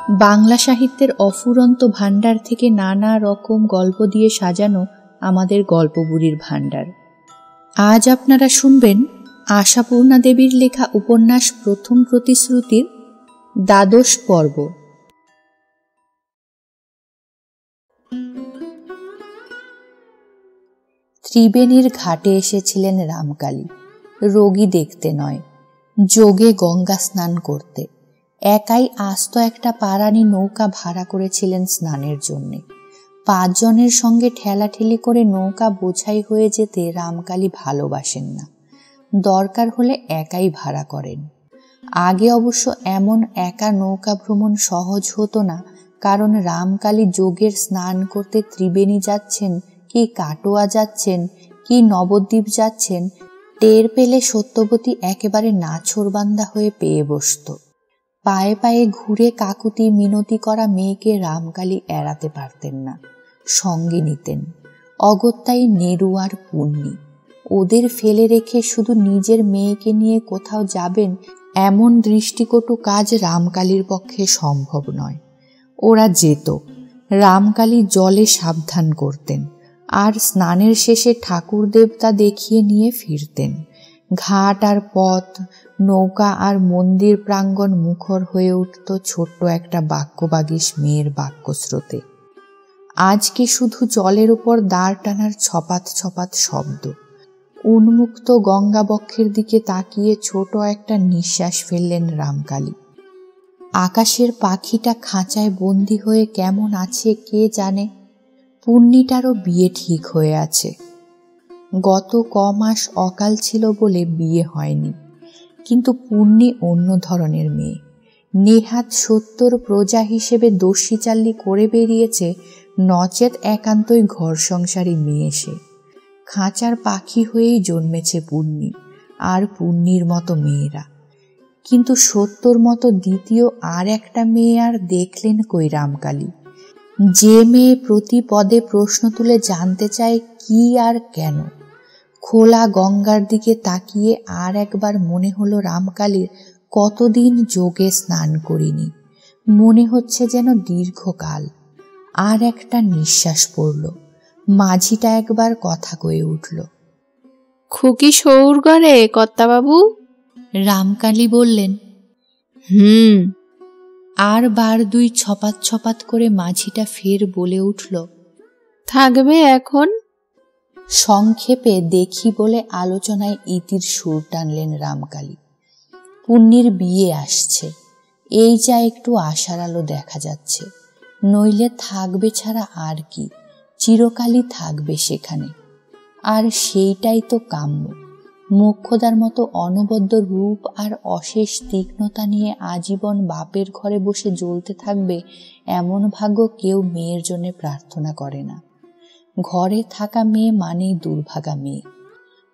বাংলা সাহিত্যের অফুরন্ত ভাণ্ডার থেকে নানা রকম গল্প দিয়ে সাজানো আমাদের গল্পবুড়ির ভাণ্ডার। আজ আপনারা শুনবেন আশাপূর্ণা দেবীর লেখা উপন্যাস প্রথম প্রতিশ্রুতির দ্বাদশ পর্ব। ত্রিবেণীর ঘাটে এসেছিলেন রামকালী, রোগী দেখতে নয়, যোগে গঙ্গা স্নান করতে। একাই আস্ত একটা পারানি নৌকা ভাড়া করেছিলেন স্নানের জন্যে। 5 জনের সঙ্গে ঠেলাঠেলি করে নৌকা বোঝাই হয়ে যেতে রামকালী ভালোবাসেন না, দরকার হলে একাই ভাড়া করেন। আগে অবশ্য এমন একা নৌকা ভ্রমণ সহজ হতো না, কারণ রামকালী যোগের স্নান করতে ত্রিবেণী যাচ্ছেন কি কাটোয়া যাচ্ছেন কি নবদ্বীপ যাচ্ছেন টের পেলে সত্যবতী একেবারে নাছোড়বান্দা হয়ে পেয়ে বসত। পায়ে পায়ে ঘুরে কাকুতি মিনতি করা মেয়েকে রামকালী এড়াতে পারতেন না, সঙ্গে নিতেন। অগত্যাই নেরু আর পুণ্যি, ওদের ফেলে রেখে শুধু নিজের মেয়েকে নিয়ে কোথাও যাবেন এমন দৃষ্টিকটু কাজ রামকালীর পক্ষে সম্ভব নয়। ওরা যেত, রামকালী জলে সাবধান করতেন, আর স্নানের শেষে ঠাকুর দেবতা দেখিয়ে নিয়ে ফিরতেন। ঘাট আর পথ, নৌকা আর মন্দির প্রাঙ্গণ মুখর হয়ে উঠত ছোট্ট একটা বাক্যবাগীশ মেয়ের বাক্যস্রোতে। আজকে শুধু জলের উপর দাঁড় টানার ছপাত ছপাত শব্দ। উন্মুক্ত গঙ্গাবক্ষের দিকে তাকিয়ে ছোট একটা নিঃশ্বাস ফেললেন রামকালী। আকাশের পাখিটা খাঁচায় বন্দি হয়ে কেমন আছে কে জানে। পুণ্যিটারও বিয়ে ঠিক হয়ে আছে। গত কমাস অকাল ছিল বলে বিয়ে হয়নি, কিন্তু পুণ্যি অন্য ধরনের মেয়ে। নেহাত 70 প্রজা হিসেবে দস্যিচাল্লি করে বেরিয়েছে, নচেত একান্তই ঘর সংসারী মেয়ে সে। খাঁচার পাখি হয়েই জন্মেছে পুণ্যি আর পুণ্যির মতো মেয়েরা। কিন্তু 70 মতো দ্বিতীয় আর একটা মেয়ে আর দেখলেন কই রামকালী? যে মেয়ে প্রতি পদে প্রশ্ন তুলে জানতে চায় কি আর কেন। খোলা গঙ্গার দিকে তাকিয়ে আর একবার মনে হলো রামকালীর কতদিন যোগে স্নান করিনি। মনে হচ্ছে যেন দীর্ঘকাল। আর একটা নিঃশ্বাস পড়ল। মাঝিটা একবার কথা কয়ে উঠল, খুকি সৌর ঘরে কর্তাবাবু? রামকালী বললেন, আর বার 2 ছপাত ছপাত করে মাঝিটা ফের বলে উঠল, থাকবে এখন? সংক্ষেপে দেখি বলে আলোচনায় ইতির সুর টানলেন রামকালী। পুণ্যির বিয়ে আসছে, এই যা একটু আশার আলো দেখা যাচ্ছে। নইলে থাকবে ছাড়া আর কি, চিরকালই থাকবে সেখানে। আর সেইটাই তো কাম্য। মোক্ষদার মতো অনবদ্য রূপ আর অশেষ তীক্ষ্ণতা নিয়ে আজীবন বাপের ঘরে বসে জ্বলতে থাকবে, এমন ভাগ্য কেউ মেয়ের জন্য প্রার্থনা করে না। ঘরে থাকা মেয়ে মানেই দুর্ভাগা মেয়ে।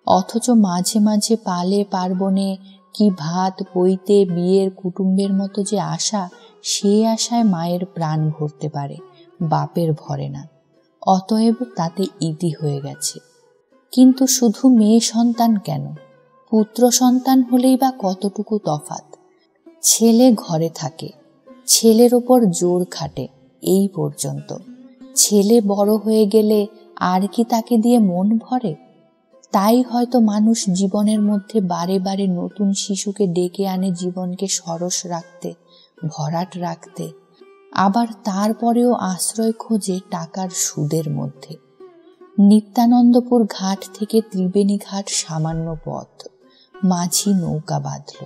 অথচ মাঝে মাঝে পালে পার্বণে কি ভাত পইতে বিয়ের কুটুম্বের মতো যে আশা, সে আশায় মায়ের প্রাণ ভরতে পারে, বাপের ভরে না। অতএব তাতে ইতি হয়ে গেছে। কিন্তু শুধু মেয়ে সন্তান কেন, পুত্র সন্তান হলেই বা কতটুকু তফাৎ। ছেলে ঘরে থাকে, ছেলের ওপর জোর খাটে, এই পর্যন্ত। ছেলে বড় হয়ে গেলে আর কি তাকে দিয়ে মন ভরে? তাই হয়তো মানুষ জীবনের মধ্যে বারে বারে নতুন শিশুকে ডেকে আনে জীবনকে সরস রাখতে, ভরাট রাখতে। আবার তারপরেও আশ্রয় খোঁজে টাকার সুদের মধ্যে। নিত্যানন্দপুর ঘাট থেকে ত্রিবেণী ঘাট সামান্য পথ। মাঝি নৌকা বাঁধল,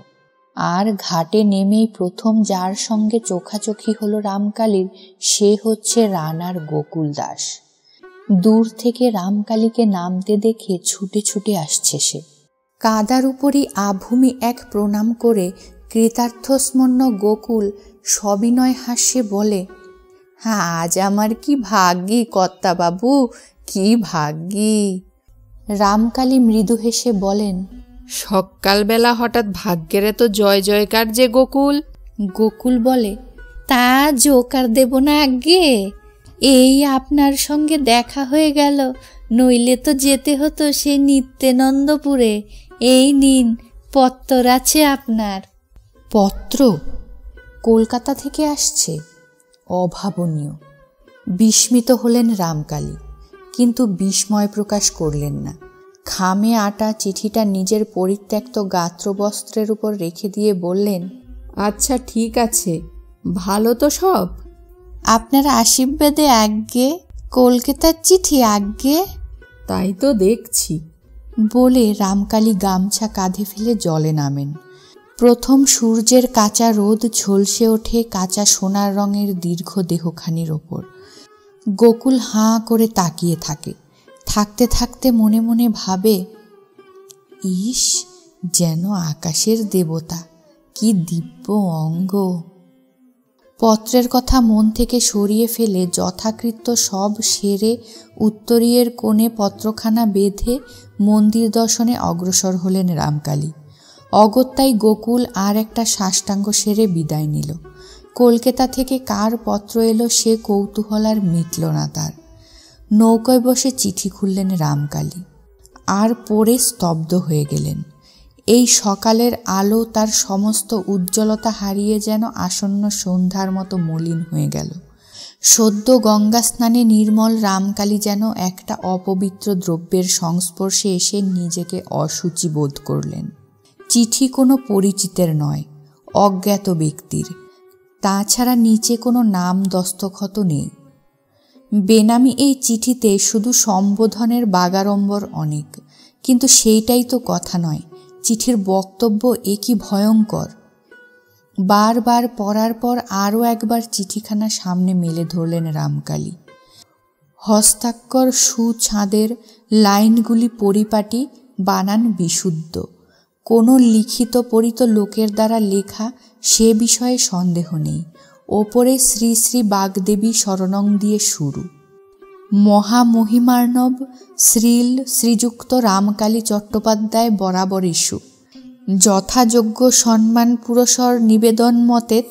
আর ঘাটে নেমেই প্রথম যার সঙ্গে চোখাচোখি হলো রামকালীর, সে হচ্ছে রানার গোকুল দাস। দূর থেকে রামকালীকে নামতে দেখে ছুটে ছুটে আসছে সে। কাদার উপরই আভূমি এক প্রণাম করে কৃতার্থস্মন্য গোকুল সবিনয় হাস্যে বলে, আজ আমার কি ভাগ্যি কর্তাবাবু, কি ভাগ্যি। রামকালী মৃদু হেসে বলেন, সকালবেলা হঠাৎ ভাগ্যের এত জয় জয়কার যে গোকুল? গোকুল বলে, তা জোকার দেব না আজ্ঞে, এই আপনার সঙ্গে দেখা হয়ে গেল, নইলে তো যেতে হতো সেই নিত্যানন্দপুরে। এই নিন, পত্তর আছে আপনার। পত্র? কলকাতা থেকে আসছে? অভাবনীয়। বিস্মিত হলেন রামকালী, কিন্তু বিস্ময় প্রকাশ করলেন না। খামে আটা চিঠিটা নিজের পরিত্যক্ত গাত্রবস্ত্রের উপর রেখে দিয়ে বললেন, আচ্ছা ঠিক আছে, ভালো তো সব? আপনার আশীর্বাদে আজ্ঞে, কলকাতার চিঠি আজ্ঞে। তাই তো দেখছি। বলে রামকালী গামছা কাঁধে ফেলে জলে নামেন। প্রথম সূর্যের কাঁচা রোদ ঝলসে ওঠে কাঁচা সোনার রঙের দীর্ঘ দেহখানির ওপর। গোকুল হাঁ করে তাকিয়ে থাকে। থাকতে থাকতে মনে মনে ভাবে, ইস, যেন আকাশের দেবতা, কি দিব্য অঙ্গ। পত্রের কথা মন থেকে সরিয়ে ফেলে যথাকৃত্য সব সেরে উত্তরীয়ের কোণে পত্রখানা বেঁধে মন্দির দর্শনে অগ্রসর হলেন রামকালী। অগত্যাই গোকুল আর একটা সাষ্টাঙ্গ সেরে বিদায় নিল। কলকাতা থেকে কার পত্র এলো সে কৌতূহল আর মিটল না তার। নৌকায় বসে চিঠি খুললেন রামকালী, আর পড়ে স্তব্ধ হয়ে গেলেন। এই সকালের আলো তার সমস্ত উজ্জ্বলতা হারিয়ে যেন আসন্ন সন্ধ্যার মতো মলিন হয়ে গেল। সদ্য গঙ্গা স্নানে নির্মল রামকালী যেন একটা অপবিত্র দ্রব্যের সংস্পর্শে এসে নিজেকে অশুচি বোধ করলেন। চিঠি কোনো পরিচিতের নয়, অজ্ঞাত ব্যক্তির। তাছাড়া নিচে কোনো নাম দস্তখত নেই। বেনামি এই চিঠিতে শুধু সম্বোধনের বাগাড়ম্বর অনেক, কিন্তু সেইটাই তো কথা নয়। চিঠির বক্তব্য এ কি ভয়ঙ্কর! বারবার পড়ার পর আরও একবার চিঠিখানা সামনে মেলে ধরলেন রামকালী। হস্তাক্ষর সুছাঁদের, লাইনগুলি পরিপাটি, বানান বিশুদ্ধ। কোনো লিখিত পড়িত লোকের দ্বারা লেখা সে বিষয়ে সন্দেহ নেই। ওপরে শ্রী শ্রী বাগদেবী শরণং দিয়ে শুরু। মহামহিমার্ণব শ্রীল শ্রীযুক্ত রামকালী চট্টোপাধ্যায় বরাবর ইস্যু যথাযোগ্য সম্মান পুরস্বর নিবেদন মতেত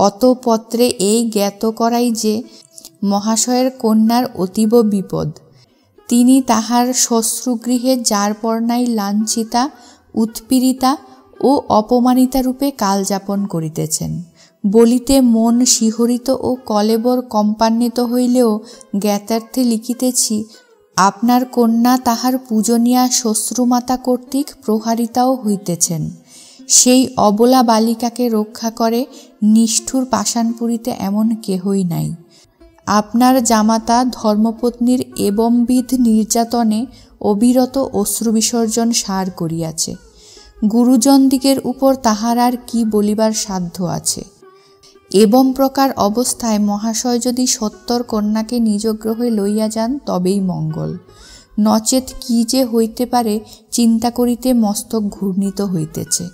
অত পত্রে এই জ্ঞাত করাই যে মহাশয়ের কন্যার অতীব বিপদ। তিনি তাহার শ্বশ্রুগৃহে যারপরনাই লাঞ্ছিতা, উৎপীড়িতা ও অপমানিতা রূপে কালযাপন করিতেছেন বলিতে মন শিহরিত ও কলেবর কম্পান্বিত হইলেও জ্ঞাতার্থে লিখিতেছি, আপনার কন্যা তাহার পূজনীয়া শ্বশ্রুমাতা কর্তৃক প্রহারিতাও হইতেছেন। সেই অবলা বালিকাকে রক্ষা করে নিষ্ঠুর পাষাণপুরীতে এমন কেহই নাই। আপনার জামাতা ধর্মপত্নীর এবমবিধ নির্যাতনে অবিরত অশ্রু বিসর্জন সার করিয়াছে। গুরুজনদিগের উপর তাহার আর কি বলিবার সাধ্য আছে? এবং প্রকার অবস্থায় মহাশয় যদি সত্তর কন্যাকে নিজ গ্রহে লইয়া যান তবেই মঙ্গল, নচেত কি যে হইতে পারে চিন্তা করিতে মস্তক ঘূর্ণিত হইতেছে।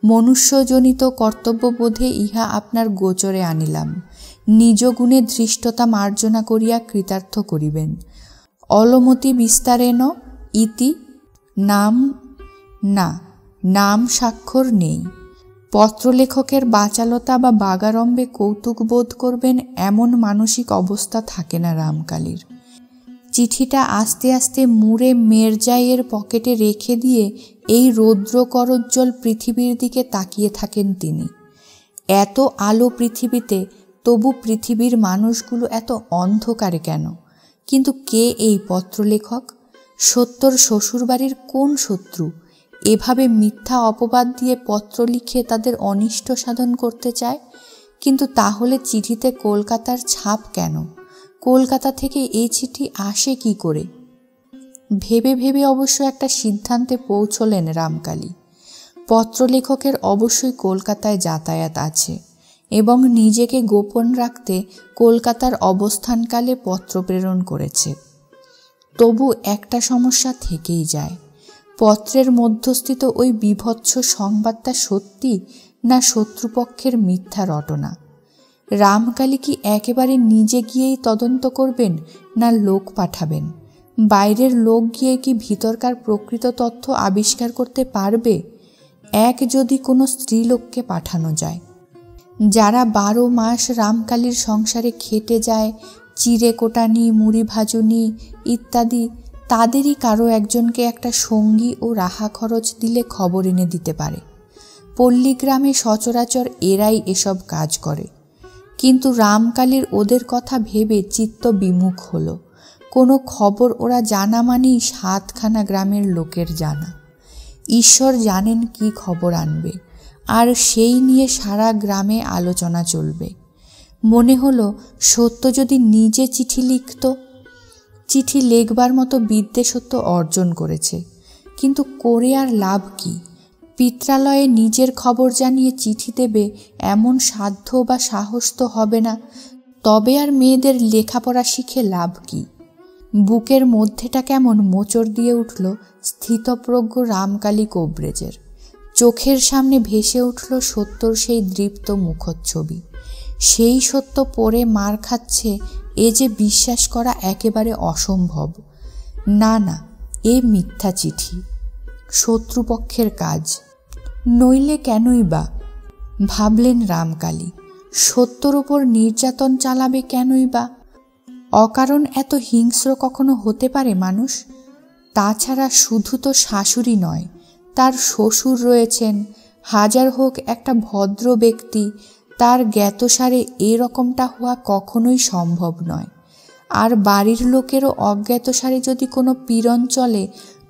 মনুষ্যজনিত কর্তব্যবোধে ইহা আপনার গোচরে আনিলাম। নিজ গুণে ধৃষ্টতা মার্জনা করিয়া কৃতার্থ করিবেন। অলমতি বিস্তারেণ ইতি নাম স্বাক্ষর নেই। পত্রলেখকের বাচালতা বা বাগাড়ম্বে কৌতুক বোধ করবেন এমন মানসিক অবস্থা থাকে না রামকালীর। চিঠিটা আস্তে আস্তে মুড়ে মেরজাইয়ের পকেটে রেখে দিয়ে এই রৌদ্রকরোজ্জ্বল পৃথিবীর দিকে তাকিয়ে থাকেন তিনি। এত আলো পৃথিবীতে, তবু পৃথিবীর মানুষগুলো এত অন্ধকারে কেন? কিন্তু কে এই পত্রলেখক? সত্যর শ্বশুরবাড়ির কোন শত্রু এভাবে মিথ্যা অপবাদ দিয়ে পত্র লিখে তাদের অনিষ্ট সাধন করতে চায়? কিন্তু তাহলে চিঠিতে কলকাতার ছাপ কেন? কলকাতা থেকে এই চিঠি আসে কি করে? ভেবে ভেবে অবশ্য একটা সিদ্ধান্তে পৌঁছলেন রামকালী। পত্রলেখকের অবশ্যই কলকাতায় যাতায়াত আছে এবং নিজেকে গোপন রাখতে কলকাতার অবস্থানকালে পত্র প্রেরণ করেছে। তবু একটা সমস্যা থেকেই যায়। পত্রের মধ্যস্থিত ওই বিভৎস সংবাদটা সত্যি না শত্রুপক্ষের মিথ্যা রটনা? রামকালী কি একেবারে নিজে গিয়েই তদন্ত করবেন না লোক পাঠাবেন? বাইরের লোক গিয়ে কি ভিতরকার প্রকৃত তথ্য আবিষ্কার করতে পারবে? এক যদি কোনো স্ত্রীলোককে পাঠানো যায়, যারা 12 মাস রামকালীর সংসারে খেটে যায়, চিড়ে কোটানি, মুড়ি ভাজুনি ইত্যাদি, তাদেরই কারো একজনকে একটা সঙ্গী ও রাহা খরচ দিলে খবর এনে দিতে পারে। পল্লীগ্রামে সচরাচর এরাই এসব কাজ করে। কিন্তু রামকালীর ওদের কথা ভেবে চিত্ত বিমুখ হলো। কোনো খবর ওরা জানা মানেই 7খানা গ্রামের লোকের জানা। ঈশ্বর জানেন কি খবর আনবে, আর সেই নিয়ে সারা গ্রামে আলোচনা চলবে। মনে হলো সত্য যদি নিজে চিঠি লিখত। চিঠি লেখবার মতো বিদ্যে সত্য অর্জন করেছে, কিন্তু করে আর লাভ কি? পিত্রালয়ে নিজের খবর জানিয়ে চিঠি দেবে এমন সাধ্য বা সাহস তো হবে না। তবে আর মেয়েদের লেখাপড়া শিখে লাভ কি? বুকের মধ্যেটা কেমন মোচড় দিয়ে উঠল স্থিতপ্রজ্ঞ রামকালী কোবরেজের। চোখের সামনে ভেসে উঠল সত্যর সেই দৃপ্ত মুখচ্ছবি। সেই সত্য পড়ে মার খাচ্ছে এ যে বিশ্বাস করা একেবারে অসম্ভব। না না, এ মিথ্যা চিঠি, শত্রুপক্ষের কাজ। নইলে কেনই বা, ভাবলেন রামকালী, সত্যর ওপর নির্যাতন চালাবে কেনই বা? অকারণ এত হিংস্র কখনো হতে পারে মানুষ? তাছাড়া শুধু তো শাশুড়ি নয়, তার শ্বশুর রয়েছেন। হাজার হোক একটা ভদ্র ব্যক্তি, তার জ্ঞাতসারে এরকমটা হওয়া কখনোই সম্ভব নয়। আর বাড়ির লোকেরও অজ্ঞাতসারে যদি কোনো পীড়ন চলে,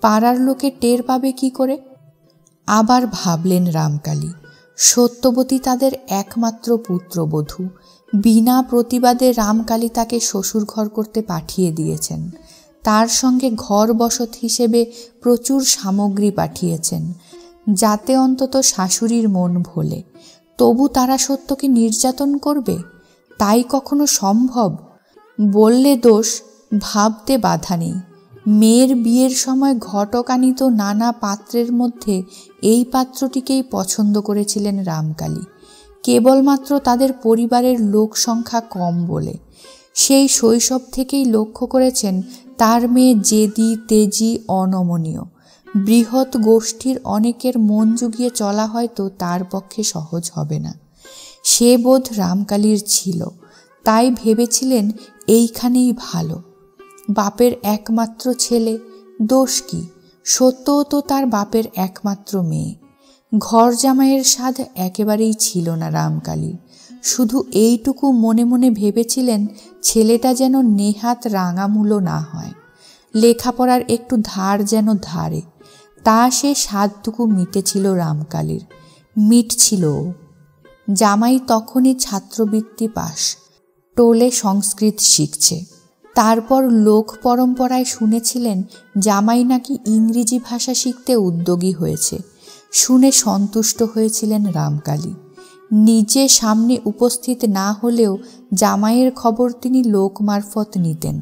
পাড়ার লোকে টের পাবে কি করে? আবার ভাবলেন রামকালী, সত্যবতী তাদের একমাত্র পুত্রবধূ। বিনা প্রতিবাদে রামকালী তাকে শ্বশুর ঘর করতে পাঠিয়ে দিয়েছেন। তার সঙ্গে ঘর বসত হিসেবে প্রচুর সামগ্রী পাঠিয়েছেন, যাতে অন্তত শাশুড়ির মন ভোলে। তবু তারা সত্যকে নির্যাতন করবে? তাই কখনো সম্ভব? বললে দোষ, ভাবতে বাধা নেই। মেয়ের বিয়ের সময় ঘটক আনিত নানা পাত্রের মধ্যে এই পাত্রটিকেই পছন্দ করেছিলেন রামকালী, কেবলমাত্র তাদের পরিবারের লোক সংখ্যা কম বলে। সেই শৈশব থেকেই লক্ষ্য করেছেন তার মেয়ে জেদি, তেজি, অনমনীয়। বৃহৎ গোষ্ঠীর অনেকের মন জুগিয়ে চলা হয়তো তার পক্ষে সহজ হবে না, সে বোধ রামকালীর ছিল। তাই ভেবেছিলেন এইখানেই ভালো। বাপের একমাত্র ছেলে, দোষ কি? সত্যও তো তার বাপের একমাত্র মেয়ে। ঘর জামাইয়ের স্বাদ একেবারেই ছিল না রামকালীর। শুধু এইটুকু মনে মনে ভেবেছিলেন ছেলেটা যেন নেহাত রাঙামূলো না হয়, লেখাপড়ার একটু ধার যেন ধারে। তা সে স্বাদটুকু মিটেছিল রামকালীর, মিটছিল। জামাই তখনই ছাত্রবৃত্তি পাস, টোলে সংস্কৃত শিখছে। তারপর লোক পরম্পরায় শুনেছিলেন জামাই নাকি ইংরেজি ভাষা শিখতে উদ্যোগী হয়েছে। শুনে সন্তুষ্ট হয়েছিলেন রামকালী। নিজে সামনে উপস্থিত না হলেও জামাইয়ের খবর তিনি লোক মারফত নিতেন,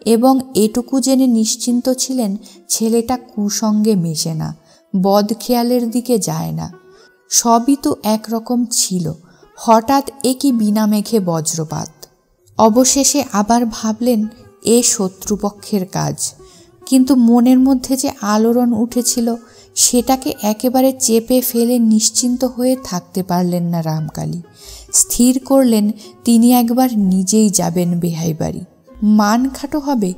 এবং এটুকু জেনে নিশ্চিন্ত ছিলেন ছেলেটা কুসঙ্গে মেশে না, বদখেয়ালের দিকে যায় না। সবই তো একরকম ছিল, হঠাৎ একই বিনা মেঘে বজ্রপাত। অবশেষে আবার ভাবলেন এ শত্রুপক্ষের কাজ। কিন্তু মনের মধ্যে যে আলোড়ন উঠেছিল সেটাকে একেবারে চেপে ফেলে নিশ্চিন্ত হয়ে থাকতে পারলেন না রামকালী। স্থির করলেন তিনি একবার নিজেই যাবেন বেহাই বাড়ি। মান খাটো হবে?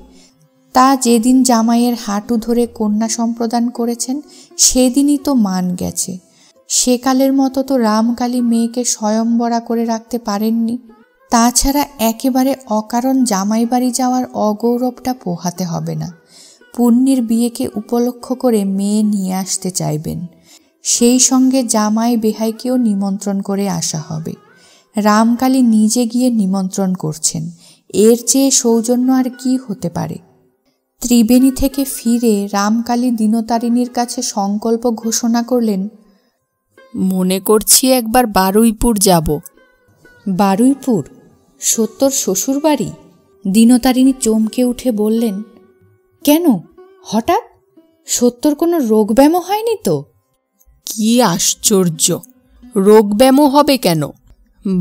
তা যেদিন জামাইয়ের হাঁটু ধরে কন্যা সম্প্রদান করেছেন সেদিনই তো মান গেছে। সেকালের মতো তো রামকালী মেয়েকে স্বয়ংবরা করে রাখতে পারেননি। তাছাড়া একেবারে অকারণ জামাই বাড়ি যাওয়ার অগৌরবটা পোহাতে হবে না। পুণ্যির বিয়েকে উপলক্ষ করে মেয়ে নিয়ে আসতে চাইবেন, সেই সঙ্গে জামাই বেহাইকেও নিমন্ত্রণ করে আসা হবে। রামকালী নিজে গিয়ে নিমন্ত্রণ করছেন, এর চেয়ে সৌজন্য আর কি হতে পারে? ত্রিবেণী থেকে ফিরে রামকালী দিনতারিণীর কাছে সংকল্প ঘোষণা করলেন, মনে করছি একবার বারুইপুর যাব। বারুইপুর? সত্যর শ্বশুর বাড়ি? দিনতারিণী চমকে উঠে বললেন, কেন হঠাৎ? সত্যর কোনো রোগব্যামো হয়নি তো? কি আশ্চর্য, রোগব্যামো হবে কেন?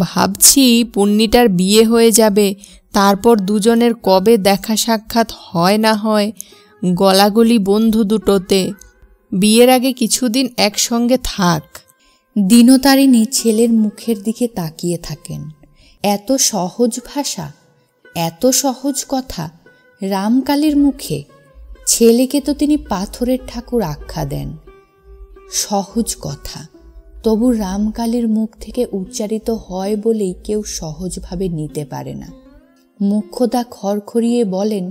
ভাবছি পুণ্যিটার বিয়ে হয়ে যাবে, তারপর দুজনের কবে দেখা সাক্ষাৎ হয় না হয়, গলাগলি বন্ধু দুটোতে। বিয়ের আগে কিছুদিন একসঙ্গে থাক। দিনতারিণী ছেলের মুখের দিকে তাকিয়ে থাকেন। এত সহজ ভাষা, এত সহজ কথা রামকালীর মুখে। ছেলেকে তো তিনি পাথরের ঠাকুর আখ্যা দেন। সহজ কথা, তবু রামকালীর মুখ থেকে উচ্চারিত হয় বলেই কেউ সহজভাবে নিতে পারে না। মুখ্যদা খড়খড়িয়ে বলেন,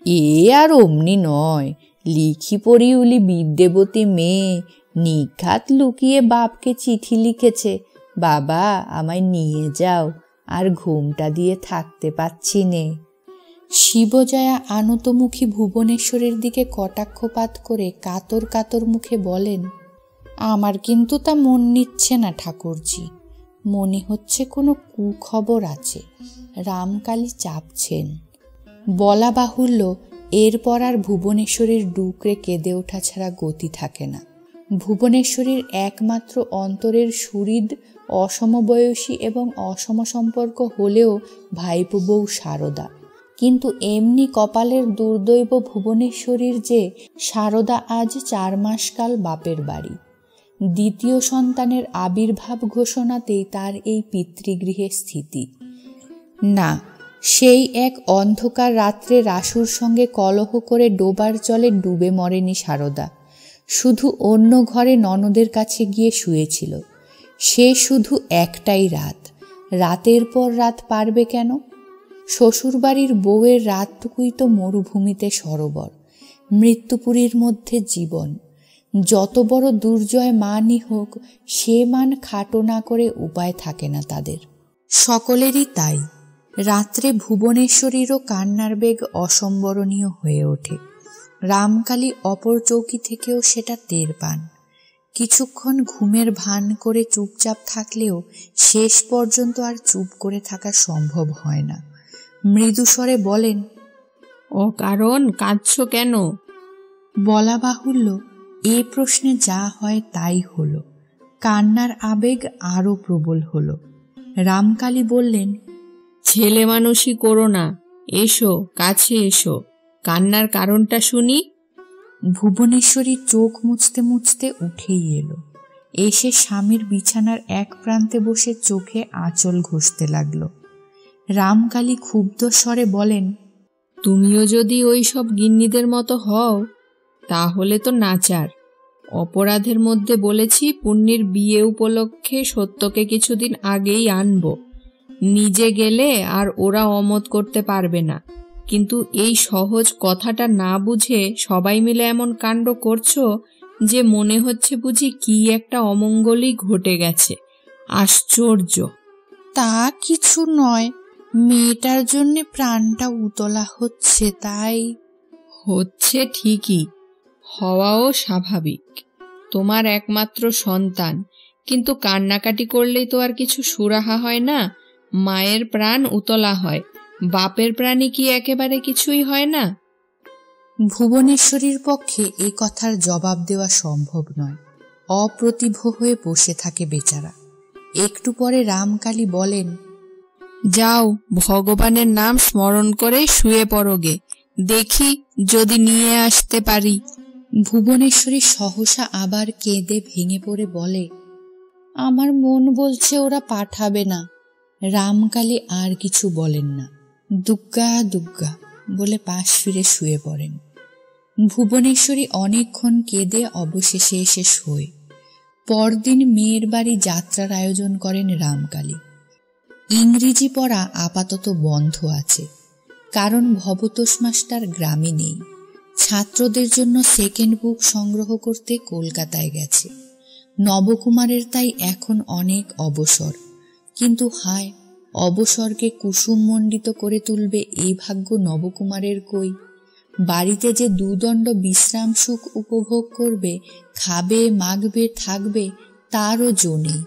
এ আর অমনি নয়, লিখি পড়ি উলি বিদ্যাবতী মেয়ে, নিঘাত লুকিয়ে বাপকে চিঠি লিখেছে, বাবা আমায় নিয়ে যাও, আর ঘুমটা দিয়ে থাকতে পাচ্ছি নে। শিবজয়া আনতমুখী ভুবনেশ্বরীর দিকে কটাক্ষপাত করে কাতর কাতর মুখে বলেন, আমার কিন্তু তা মন নিচ্ছে না ঠাকুরজি, মনে হচ্ছে কোনো কুখবর আছে, রামকালী চাপছেন। বলা বাহুল্য, এরপর আর ভুবনেশ্বরীর ডুকরে কেঁদে ওঠা ছাড়া গতি থাকে না। ভুবনেশ্বরীর একমাত্র অন্তরের সুহৃদ, অসমবয়সী এবং অসম সম্পর্ক হলেও ভাইপো বউ সারদা। কিন্তু এমনি কপালের দুর্দৈব ভুবনেশ্বরীর যে সারদা আজ 4 মাসকাল বাপের বাড়ি। দ্বিতীয় সন্তানের আবির্ভাব ঘোষণাতেই তার এই পিতৃগৃহে স্থিতি। না, সেই এক অন্ধকার রাত্রে রাসুর সঙ্গে কলহ করে ডোবার জলে ডুবে মরেনি সারদা, শুধু অন্য ঘরে ননদের কাছে গিয়ে শুয়েছিল। সে শুধু একটাই রাত, রাতের পর রাত পারবে কেন? শ্বশুরবাড়ির বউয়ের রাতটুকুই তো মরুভূমিতে সরোবর, মৃত্যুপুরীর মধ্যে জীবন। যত বড় দুর্জয় মানই হোক, সে মান খাটো না করে উপায় থাকে না তাদের। সকলেরই তাই। রাত্রে ভুবনেশ্বরীরও কান্নার বেগ অসম্বরণীয় হয়ে ওঠে। রামকালী অপর চৌকি থেকেও সেটা টের পান। কিছুক্ষণ ঘুমের ভান করে চুপচাপ থাকলেও শেষ পর্যন্ত আর চুপ করে থাকা সম্ভব হয় না। মৃদুস্বরে বলেন, অকারণ কাঁদছ কেন? বলা বাহুল্য, এ প্রশ্নে যা হয় তাই হলো। কান্নার আবেগ আরো প্রবল হলো। রামকালী বললেন, ছেলে মানুষই করো না, এসো কাছে এসো, কান্নার কারণটা শুনি। ভুবনেশ্বরী চোখ মুছতে মুছতে উঠেই এলো। এসে স্বামীর বিছানার এক প্রান্তে বসে চোখে আঁচল ঘষতে লাগলো। রামকালী ক্ষুব্ধ স্বরে বলেন, তুমিও যদি ওই সব গিন্নিদের মতো হও তাহলে তো নাচার। অপরাধের মধ্যে বলেছি পুণ্যির বিয়ে উপলক্ষে সত্যকে কিছুদিন আগেই আনবো। নিজে গেলে আর ওরা অমত করতে পারবে না, কিন্তু এই সহজ কথাটা না বুঝে সবাই মিলে এমন কাণ্ড করছো যে মনে হচ্ছে বুঝি কি একটা অমঙ্গলই ঘটে গেছে। আশ্চর্য। তা কিছু নয়, মেয়েটার জন্য প্রাণটা উতলা হচ্ছে, তাই। হচ্ছে ঠিকই, হওয়াও স্বাভাবিক। তোমার একমাত্র সন্তান, কিন্তু কান্নাকাটি করলেই তো আর কিছু সুরাহা হয় না। মায়ের প্রাণ উতলা হয়, বাপের প্রাণই কি একেবারে কিছুই হয় না? ভুবনেশ্বরীর পক্ষে এ কথার জবাব দেওয়া সম্ভব নয়। অপ্রতিভ হয়ে বসে থাকে বেচারা। একটু পরে রামকালী বলেন, যাও ভগবানের নাম স্মরণ করে শুয়ে পড়োগে, দেখি যদি নিয়ে আসতে পারি। ভুবনেশ্বরী সহসা আবার কেঁদে ভেঙে পড়ে বলে, আমার মন বলছে ওরা পাঠাবে না। রামকালী আর কিছু বলেন না, দুগ্গা দুগ্গা বলে পাশ ফিরে শুয়ে পড়েন। ভুবনেশ্বরী অনেকক্ষণ কেঁদে অবশেষে এসে শোয়। পরদিন মেয়ের বাড়ি যাত্রার আয়োজন করেন রামকালী। ইংরেজি পড়া আপাতত বন্ধ আছে, কারণ ভবতোষ মাস্টার গ্রামে নেই। ছাত্রদের জন্য সেকেন্ড বুক সংগ্রহ করতে কলকাতায় গেছে। নবকুমারের তাই এখন অনেক অবসর, কিন্তু হায়, অবসরকে কুসুমমণ্ডিত করে তুলবে এই ভাগ্য নবকুমারের কই। বাড়িতে যে দুদণ্ড বিশ্রাম সুখ উপভোগ করবে, খাবে মাগবে থাকবে, তারও জো নেই।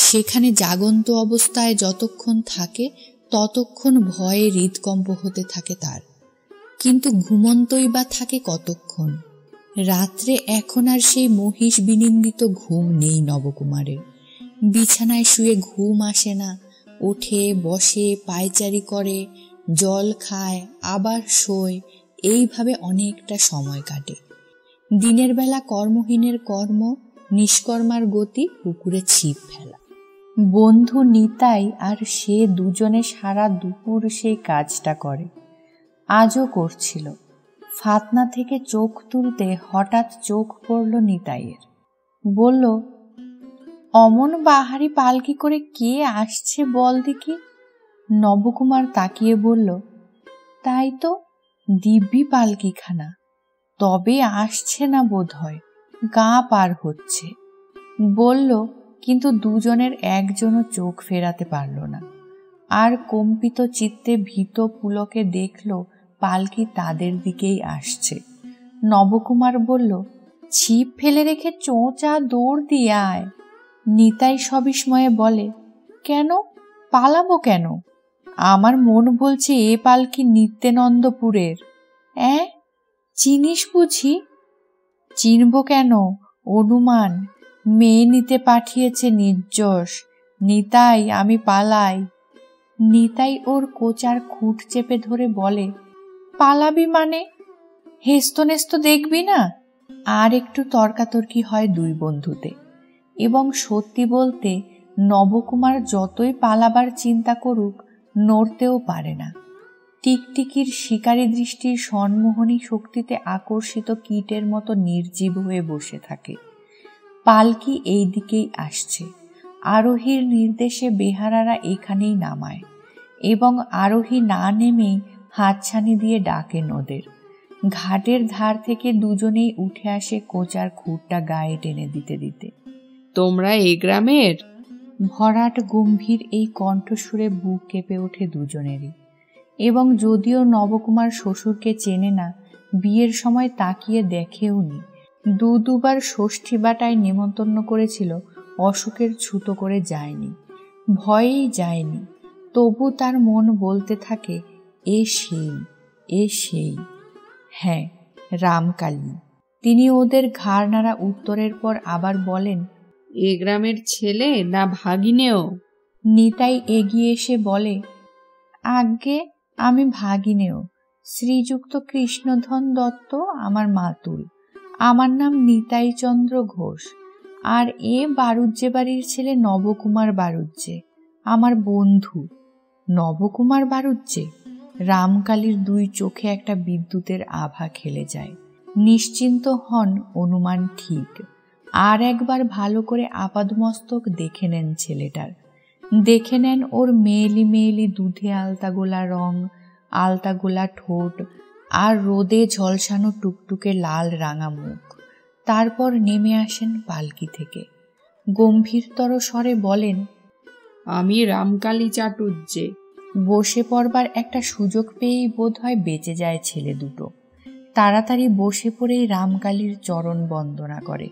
সেখানে জাগন্ত অবস্থায় যতক্ষণ থাকে ততক্ষণ ভয়ে হৃদকম্প হতে থাকে তার, কিন্তু ঘুমন্তই বা থাকে কতক্ষণ। রাত্রে এখন আর সেই মহিষ বিনিন্দিত ঘুম নেই নবকুমারের। বিছানায় শুয়ে ঘুম আসে না, ওঠে বসে পায়চারি করে, জল খায় আবার শোয়, এইভাবে অনেকটা সময় কাটে। দিনের বেলা কর্মহীনের কর্ম, নিষ্কর্মার গতি, পুকুরে ছিপ ফেলা। বন্ধু নিতাই আর সে দুজনে সারা দুপুর সেই কাজটা করে, আজও করছিল। ফাতনা থেকে চোখ তুলতে হঠাৎ চোখ পড়ল নিতাইয়ের। বলল, অমন বাহারি পালকি করে কে আসছে বল দেখি। নবকুমার তাকিয়ে বলল, তাই তো, দিব্যি পালকিখানা, তবে আসছে না বোধ হয়, গা পার হচ্ছে বলল। কিন্তু দুজনের একজনও চোখ ফেরাতে পারল না। আর কম্পিত চিত্তে ভীত পুলকে দেখল পালকি তাদের দিকেই আসছে। নবকুমার বলল, ছিপ ফেলে রেখে চোঁচা দৌড় দিয়ে আয়। নিতাই সবিস্ময়ে বলে, কেন, পালাবো কেন? আমার মন বলছে এ পালকি নিত্যানন্দপুরের। চিনিস বুঝি? চিনব কেন, অনুমান, মেয়ে নিতে পাঠিয়েছে নির্যশ। নিতাই, আমি পালাই। নিতাই ওর কোচার খুঁট চেপে ধরে বলে, পালাবি মানে? হেস্তনেস্ত দেখবি না? আর একটু তর্কাতর্কি হয় দুই বন্ধুতে। এবং সত্যি বলতে নবকুমার যতই পালাবার চিন্তা করুক, নড়তেও পারে না। টিকটিকির শিকারী দৃষ্টির সন্মোহনী শক্তিতে আকর্ষিত কীটের মতো নির্জীব হয়ে বসে থাকে। পালকি এই দিকেই আসছে। আরোহীর নির্দেশে বেহারারা এখানেই নামায় এবং আরোহী না নেমেই হাতছানি দিয়ে ডাকেন ওদের। ঘাটের ধার থেকে দুজনেই উঠে আসে কোচার খুঁটটা গায়ে টেনে দিতে দিতে। তোমরা এই গ্রামের? ভরাট গম্ভীর এই কণ্ঠসুরে বুক কেঁপে ওঠে দুজনেরই। এবং যদিও নবকুমার শ্বশুরকে চেনে না, বিয়ের সময় তাকিয়ে দেখেও নি, দুবার ষষ্ঠী বাটায় নেমন্তন্ন করেছিল, অশোকের ছুতো করে যায়নি, ভয়েই যায়নি। তবু তার মন বলতে থাকে, এ সেই। হ্যাঁ, রামকালী। তিনি ওদের ঘাড় নাড়া উত্তরের পর আবার বলেন, এ গ্রামের ছেলে না ভাগিনেও? নিতাই এগিয়ে এসে বলে, আজ্ঞে, আমি ভাগিনেও। শ্রীযুক্ত কৃষ্ণধন দত্ত আমার মাতুল। আমার নাম নিতাই চন্দ্র ঘোষ। আর এ বারুজ্জে বাড়ির ছেলে নবকুমার বারুজ্জে, আমার বন্ধু। নবকুমার বারুজ্জে? রামকালীর দুই চোখে একটা বিদ্যুতের আভা খেলে যায়। নিশ্চিন্ত হন, অনুমান ঠিক। আর একবার ভালো করে আপাদমস্তক দেখে নেন ছেলেটার। দেখে নেন ওর মেয়েলি মেয়েলি দুধে আলতা গোলা রং, আলতা গোলা ঠোঁট, আর রোদে ঝলসানো টুকটুকে লাল রাঙা মুখ। তারপর নেমে আসেন পালকি থেকে, গম্ভীরতর স্বরে বলেন, আমি রামকালী চাটুজ্জে। বসে পড়বার একটা সুযোগ পেয়েই বোধ হয় বেঁচে যায় ছেলে দুটো। তাড়াতাড়ি বসে পড়েই রামকালীর চরণ বন্দনা করে।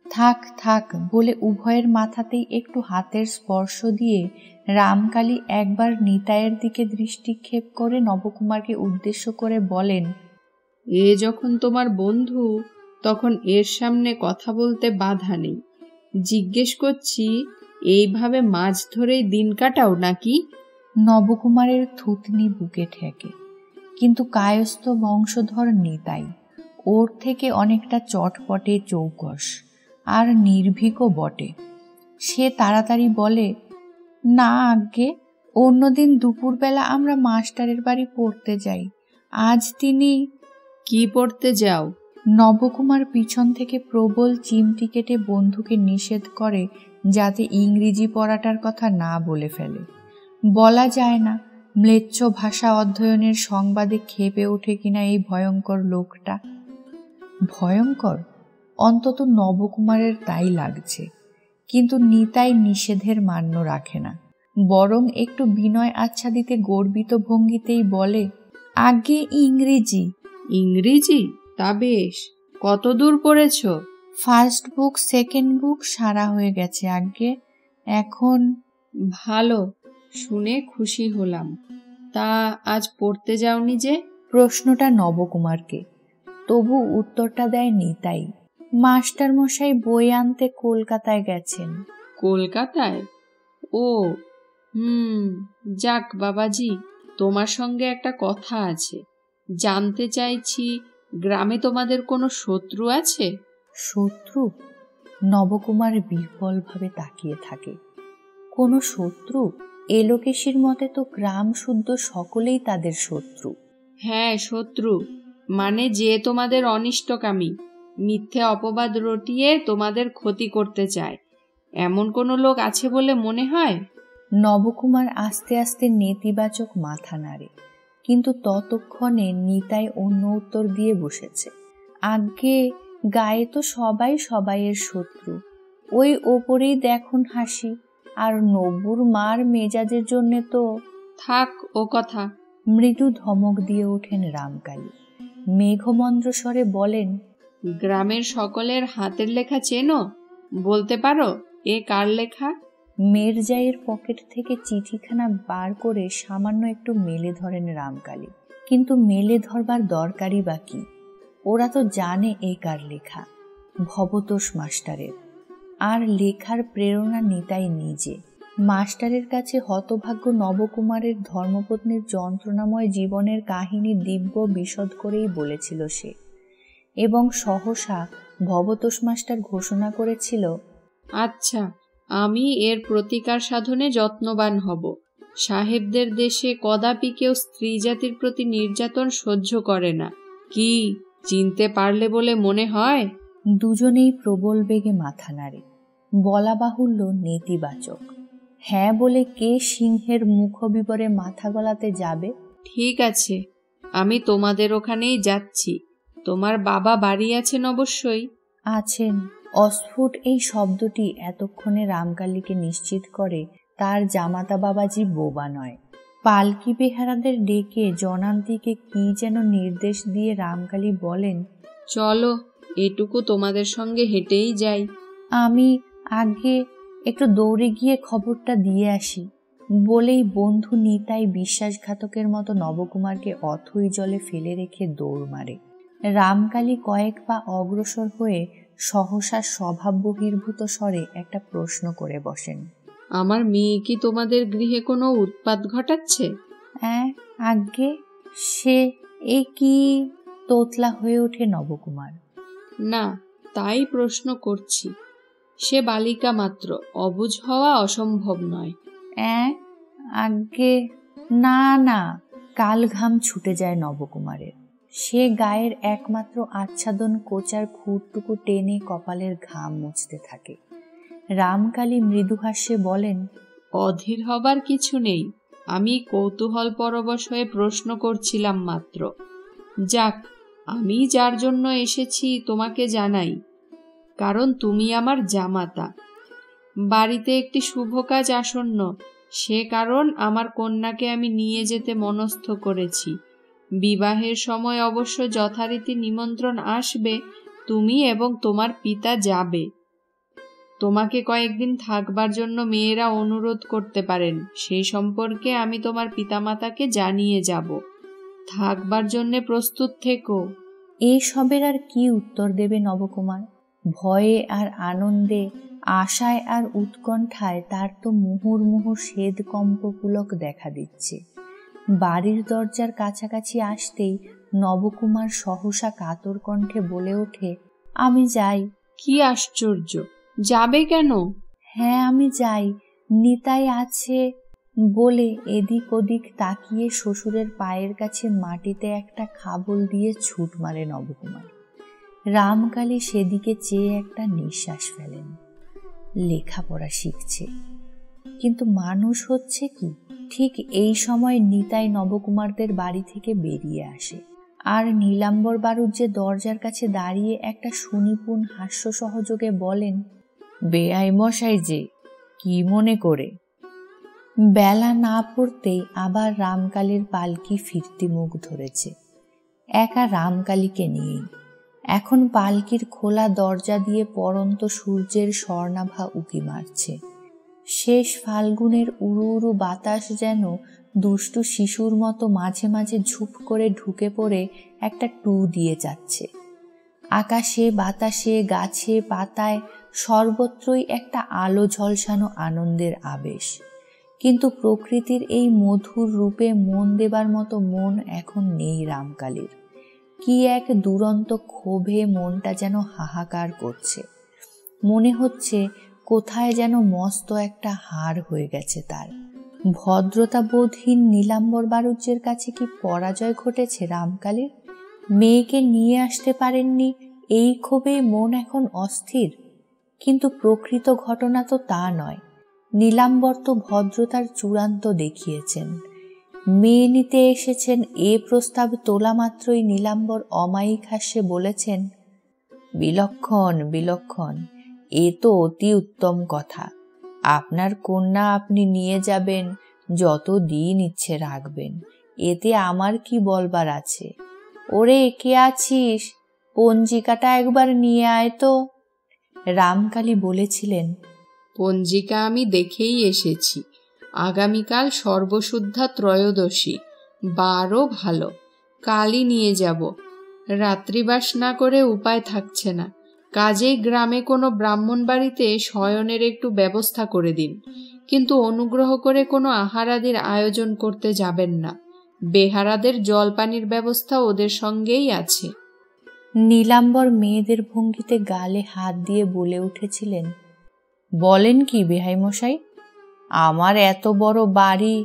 থাক থাক বলে উভয়ের মাথাতেই একটু হাতের স্পর্শ দিয়ে রামকালী একবার নিতাইয়ের দিকে দৃষ্টিক্ষেপ করে নবকুমারকে উদ্দেশ্য করে বলেন, এ যখন তোমার বন্ধু, তখন এর সামনে কথা বলতে বাধা নেই। জিজ্ঞেস করছি, এইভাবে মাছ ধরেই দিন কাটাও নাকি? নবকুমারের থুতনি বুকে ঠেকে, কিন্তু কায়স্থ বংশধর নিতাই, ওর থেকে অনেকটা চটপটে চৌকস আর নির্ভীকও বটে। সে তাড়াতাড়ি বলে, না আজ্ঞে, অন্যদিন দুপুরবেলা আমরা মাস্টারের বাড়ি পড়তে যাই, আজ তিনি। কি পড়তে যাও? নবকুমার পিছন থেকে প্রবল চিমটি কেটে বন্ধুকে নিষেধ করে যাতে ইংরেজি পড়াটার কথা না বলে ফেলে। বলা যায় না ম্লেচ্ছ ভাষা অধ্যয়নের সংবাদে ক্ষেপে ওঠে কিনা এই ভয়ঙ্কর লোকটা। ভয়ঙ্কর অন্তত নবকুমারের তাই লাগছে। কিন্তু নিতাই নিষেধের মান্য রাখে না, বরং একটু বিনয় আচ্ছাদিতে গর্বিত ভঙ্গিতেই বলে, আগে ইংরেজি। ইংরেজি? তা বেশ, কত দূর পড়েছ? ফার্স্ট বুক সেকেন্ড বুক সারা হয়ে গেছে আজ্ঞে, এখন। ভালো, শুনে খুশি হলাম। তা আজ পড়তে যাওনি যে? প্রশ্নটা নবকুমারকে, তবু উত্তরটা দেয় নিতাই। মাস্টার মশাই বই আনতে কলকাতায় গেছেন। কলকাতায়? ও, যাক বাবাজি, তোমার সঙ্গে একটা কথা আছে। জানতে চাইছি, গ্রামে তোমাদের কোনো শত্রু আছে? শত্রু? নবকুমার বিহ্বলভাবে তাকিয়ে থাকে। কোনো শত্রু? এলোকেশীর মতে তো গ্রাম শুদ্ধ সকলেই তাদের শত্রু। হ্যাঁ, শত্রু, মানে যে তোমাদের অনিষ্টকামী, মিথ্যে অপবাদ রটিয়ে তোমাদের ক্ষতি করতে চায়। এমন কোনো লোক আছে বলে মনে হয়? নবকুমার আস্তে আস্তে নেতিবাচক মাথা নাড়ে, কিন্তু ততক্ষণে নিতাই অন্য উত্তর দিয়ে বসেছে। আজ্ঞে, গায়ে তো সবাই সবাইয়ের শত্রু, ওই ওপরেই দেখুন হাসি, আর নবুর মার মেজাজের জন্যে তো। থাক ও কথা। মৃদু ধমক দিয়ে ওঠেন রামকালী। মেঘমন্দ্র স্বরে বলেন, গ্রামের সকলের হাতের লেখা চেনো? বলতে পারো এ কার লেখা? মির্জাইয়ের পকেট থেকে চিঠিখানা বার করে সামান্য একটু মেলে ধরেন রামকালী। কিন্তু মেলে ধরবার দরকারই বা কি? ওরা তো জানে এ কার লেখা, ভবতোষ মাস্টারের। আর লেখার প্রেরণা নিতাই নিজে। মাস্টারের কাছে হতভাগ্য নবকুমারের ধর্মপত্নীর যন্ত্রণাময় জীবনের কাহিনী দিব্য বিশদ করেই বলেছিল সে, এবং সহসা ভবতোষ মাস্টার ঘোষণা করেছিল, আচ্ছা, আমি এর প্রতিকার সাধনে যত্নবান হব। সাহেবদের দেশে কদাপি কেউ স্ত্রী জাতির প্রতি নির্যাতন সহ্য করে না। কি চিনতে পারলে বলে মনে হয়? দুজনেই প্রবল বেগে মাথা নাড়ে। বলা বাহুল্য নেতিবাচক। হ্যাঁ বলে কে সিংহের মুখবিবরে মাথা গলাতে যাবে? ঠিক আছে, আমি তোমাদের ওখানেই যাচ্ছি। তোমার বাবা বাড়ি আছেন অবশ্যই? আছেন। অস্ফুট এই শব্দটি এতক্ষণে রামকালীকে নিশ্চিত করে তার জামাতা বাবাজি বোবা নয়। পালকি বেহারাদের ডেকে জনান্তিকে কি যেন নির্দেশ দিয়ে রামকালী বলেন, চলো, এটুকু তোমাদের সঙ্গে হেঁটেই যাই। আমি আগে একটু দৌড়ে গিয়ে খবরটা দিয়ে আসি বলেই বন্ধু নিতাই বিশ্বাসঘাতকের মতো নবকুমারকে অথই জলে ফেলে রেখে দৌড় মারে। রামকালী কয়েক পা অগ্রসর হয়ে সহসা স্বভাব বহির্ভূত স্বরে একটা প্রশ্ন করে বসেন, আমার মেয়ে কি তোমাদের গৃহে কোনো উৎপাত ঘটাচ্ছে? আজ্ঞে, সে এ কি? তোতলা হয়ে ওঠে নবকুমার। না, তাই প্রশ্ন করছি। সে বালিকা মাত্র, অবুঝ হওয়া অসম্ভব নয়। আজ্ঞে, না না। কাল ঘাম ছুটে যায় নবকুমারের। সে গায়ের একমাত্র আচ্ছাদন কোচার খুঁটটুকু টেনে কপালের ঘাম মুছতে থাকে। রামকালী মৃদু হাস্যে বলেন, অধীর হবার কিছু নেই। আমি কৌতূহল পরবশ হয়ে প্রশ্ন করছিলাম মাত্র। যাক, আমি যার জন্য এসেছি তোমাকে জানাই, কারণ তুমি আমার জামাতা। বাড়িতে একটি শুভ কাজ আসন্ন, সে কারণ আমার কন্যাকে আমি নিয়ে যেতে মনস্থ করেছি। বিবাহের সময় অবশ্য যথারীতি নিমন্ত্রণ আসবে, তুমি এবং তোমার পিতা যাবে। তোমাকে কয়েকদিন থাকবার জন্য মেয়েরা অনুরোধ করতে পারেন, সেই সম্পর্কে আমি তোমার পিতামাতাকে জানিয়ে যাব। থাকবার জন্যে প্রস্তুত থেকো। এই সবের আর কি উত্তর দেবে নবকুমার? ভয়ে আর আনন্দে, আশায় আর উৎকণ্ঠায় তার তো মুহুর্মুহু শ্বেদ কম্পপুলক দেখা দিচ্ছে। বাড়ির দরজার কাছাকাছি আসতেই নবকুমার সহসা কাতর কণ্ঠে বলে ওঠে, আমি যাই। কি আশ্চর্য, যাবে কেন? হ্যাঁ, আমি যাই। নিতাই আছে বলে এদিক ওদিক তাকিয়ে শ্বশুরের পায়ের কাছে মাটিতে একটা খাবল দিয়ে ছুট মারে নবকুমার। রামকালী সেদিকে চেয়ে একটা নিঃশ্বাস ফেলেন। লেখাপড়া শিখছে, কিন্তু মানুষ হচ্ছে কি? ঠিক এই সময় নিতাই নবকুমারদের বাড়ি থেকে বেরিয়ে আসে, আর নীলাম্বর বাড়ুজ্যে দরজার কাছে দাঁড়িয়ে একটা সুনিপুণ হাস্য সহযোগে বলেন, বেআই মশাই যে, কি মনে করে? বেলা না পড়তেই আবার রামকালীর পালকি ফিরতি মুখ ধরেছে, একা রামকালীকে নিয়েই। এখন পালকির খোলা দরজা দিয়ে পড়ন্ত সূর্যের স্বর্ণাভা উকি মারছে। শেষ ফাল্গুনের উড়ু উড়ু বাতাস যেন দুষ্টু শিশুর মতো মাঝে মাঝে ঝুপ করে ঢুকে পড়ে একটা টু দিয়ে যাচ্ছে। আকাশে বাতাসে গাছে পাতায় সর্বত্রই একটা আলো ঝলসানো আনন্দের আবেশ। কিন্তু প্রকৃতির এই মধুর রূপে মন দেবার মতো মন এখন নেই রামকালীর। কি এক দুরন্ত ক্ষোভে মনটা যেন হাহাকার করছে। মনে হচ্ছে কোথায় যেন মস্ত একটা হার হয়ে গেছে তার। ভদ্রতাবোধহীন নীলাম্বর বাড়ুজ্যের কাছে কি পরাজয় ঘটেছে রামকালীর? মেয়েকে নিয়ে আসতে পারেননি, এই ক্ষোভে মন এখন অস্থির। কিন্তু প্রকৃত ঘটনা তো তা নয়। নীলাম্বর তো ভদ্রতার চূড়ান্ত দেখিয়েছেন। মেয়ে নিতে এসেছেন এ প্রস্তাব তোলা মাত্রই নীলাম্বর অমায়িক হাস্যে বলেছেন, বিলক্ষণ বিলক্ষণ, এ তো অতি উত্তম কথা। আপনার কন্যা আপনি নিয়ে যাবেন, যত দিন ইচ্ছে রাখবেন, এতে আমার কি বলবার আছে। ওরে কে আছিস, পঞ্জিকাটা একবার নিয়ে আয় তো। রামকালী বলেছিলেন, পঞ্জিকা আমি দেখেই এসেছি। আগামীকাল সর্বশুদ্ধা ত্রয়োদশী, বারও ভালো। কালই নিয়ে যাব। রাত্রিবাস না করে উপায় থাকছে না। কাজেই গ্রামে কোনো ব্রাহ্মণ বাড়িতে শয়নের একটু ব্যবস্থা করে দিন, কিন্তু অনুগ্রহ করে কোনো আহারাদির আয়োজন করতে যাবেন না। বেহারাদের জলপানির ব্যবস্থা ওদের সঙ্গেই আছে। নীলাম্বর মেয়েদের ভঙ্গিতে গালে হাত দিয়ে বলে উঠেছিলেন, বলেন কি বেহাই মশাই, আমার এত বড় বাড়ি,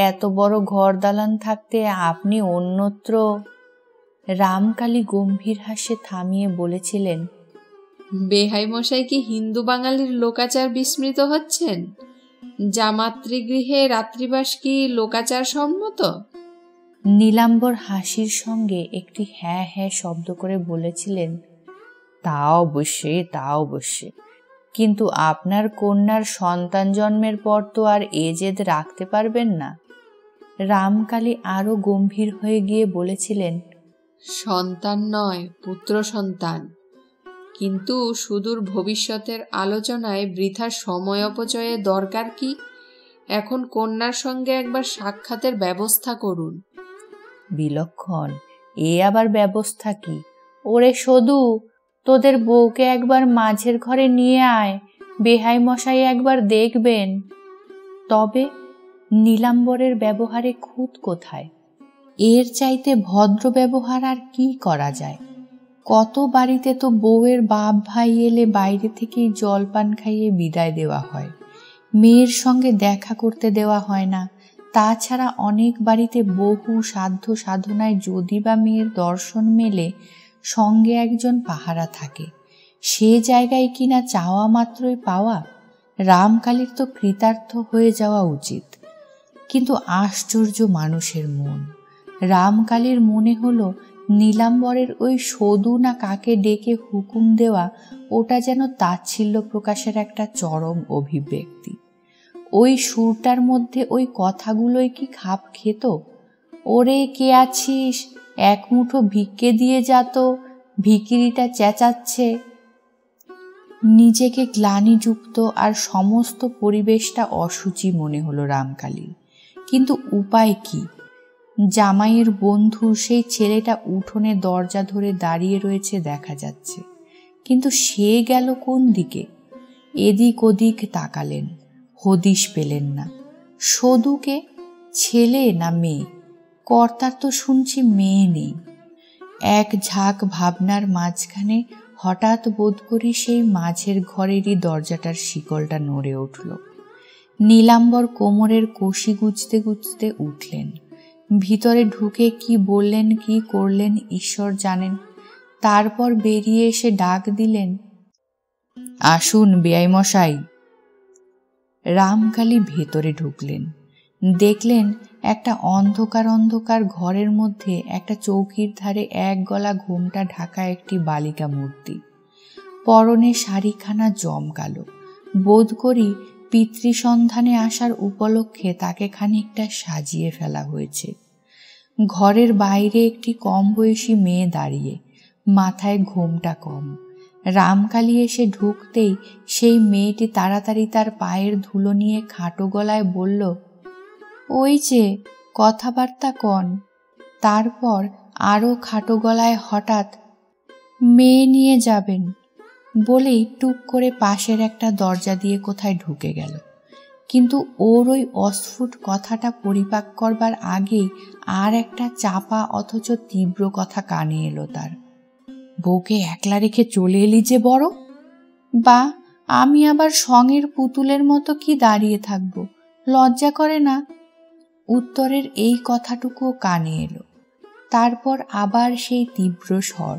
এত বড় ঘর দালান থাকতে আপনি অন্যত্র। রামকালী গম্ভীর হাসে থামিয়ে বলেছিলেন, বেহাই মশাই কি হিন্দু বাঙালির লোকাচার বিস্মৃত হচ্ছেন? জামাতৃগৃহে রাত্রিবাস কি লোকাচার সম্মত? নীলাম্বর হাসির সঙ্গে একটি হ্যাঁ হ্যাঁ শব্দ করে বলেছিলেন, তা অবশ্যই, তা অবশ্যই, কিন্তু আপনার কন্যার সন্তান জন্মের পর তো আর এ জেদ রাখতে পারবেন না। রামকালী আরো গম্ভীর হয়ে গিয়ে বলেছিলেন, সন্তান নয়, পুত্র সন্তান। কিন্তু সুদূর ভবিষ্যতের আলোচনায় বৃথা সময় অপচয়ে দরকার কি? এখন কন্যার সঙ্গে একবার সাক্ষাতের ব্যবস্থা করুন। বিলক্ষণ, এ আবার ব্যবস্থা কি? ওরে সদু, তোদের বউকে একবার মাঝের ঘরে নিয়ে আয়, বেহাই মশাই একবার দেখবেন। তবে নীলাম্বরের ব্যবহারে খুঁত কোথায়? এর চাইতে ভদ্র ব্যবহার আর কি করা যায়? কত বাড়িতে তো বউয়ের বাপ ভাই এলে বাইরে থেকেই জলপান খাইয়ে বিদায় দেওয়া হয়, মেয়ের সঙ্গে দেখা করতে দেওয়া হয় না। তাছাড়া অনেক বাড়িতে বহু সাধ্য সাধনায় যদি বা মেয়ের দর্শন মেলে, সঙ্গে একজন পাহারা থাকে, সে জায়গায় কিনা চাওয়া মাত্রই পাওয়া। রামকালীর তো কৃতার্থ হয়ে যাওয়া উচিত। কিন্তু আশ্চর্য মানুষের মন। রামকালীর মনে হলো নীলাম্বরের ওই সদু না কাকে ডেকে হুকুম দেওয়া, ওটা যেন তাচ্ছিল্য প্রকাশের একটা চরম অভিব্যক্তি। ওই সুরটার মধ্যে ওই কথাগুলোই কি খাপ খেত? ওরে কে আছিস, এক মুঠো ভিক্ষে দিয়ে যাত, ভিখিরিটা চেঁচাচ্ছে। নিজেকে গ্লানিযুক্ত আর সমস্ত পরিবেশটা অসুচি মনে হলো রামকালীর। কিন্তু উপায় কি? জামাইয়ের বন্ধু সেই ছেলেটা উঠোনে দরজা ধরে দাঁড়িয়ে রয়েছে দেখা যাচ্ছে, কিন্তু সে গেল কোন দিকে? এদিক ওদিক তাকালেন, হদিশ পেলেন না। সদুকে, ছেলে না মেয়ে? কর্তার তো শুনছি মেয়ে নেই। এক ঝাঁক ভাবনার মাঝখানে হঠাৎ বোধ করি সেই মাঝের ঘরেরই দরজাটার শিকলটা নড়ে উঠল। নীলাম্বর কোমরের কষি গুজতে গুজতে উঠলেন। ভিতরে ঢুকে কি বললেন কি করলেন ঈশ্বর জানেন। তারপর বেরিয়ে এসে ডাক দিলেন, আসুন বেয়াই মশাই। রামকালী ভেতরে ঢুকলেন। দেখলেন একটা অন্ধকার অন্ধকার ঘরের মধ্যে একটা চৌকির ধারে এক গলা ঘোমটা ঢাকা একটি বালিকা মূর্তি। পরনে শাড়িখানা জমকালো। বোধ করি পিতৃসন্ধানে আসার উপলক্ষে তাকে খানিকটা সাজিয়ে ফেলা হয়েছে। ঘরের বাইরে একটি কম বয়সী মেয়ে দাঁড়িয়ে, মাথায় ঘোমটা কম। রামকালী এসে ঢুকতেই সেই মেয়েটি তাড়াতাড়ি তার পায়ের ধুলো নিয়ে খাটো গলায় বলল, ওই যে কথাবার্তা কন। তারপর আরো খাটো গলায় হঠাৎ, মেয়ে নিয়ে যাবেন বলেই টুক করে পাশের একটা দরজা দিয়ে কোথায় ঢুকে গেল। কিন্তু ওর ওই অস্ফুট কথাটা পরিপাক করবার আগেই আর একটা চাপা অথচ তীব্র কথা কানে এলো তার। বউকে একলা রেখে চলে এলি যে বড়, বা আমি আবার সঙের পুতুলের মতো কি দাঁড়িয়ে থাকবো, লজ্জা করে না? উত্তরের এই কথাটুকু কানে এলো। তারপর আবার সেই তীব্র স্বর,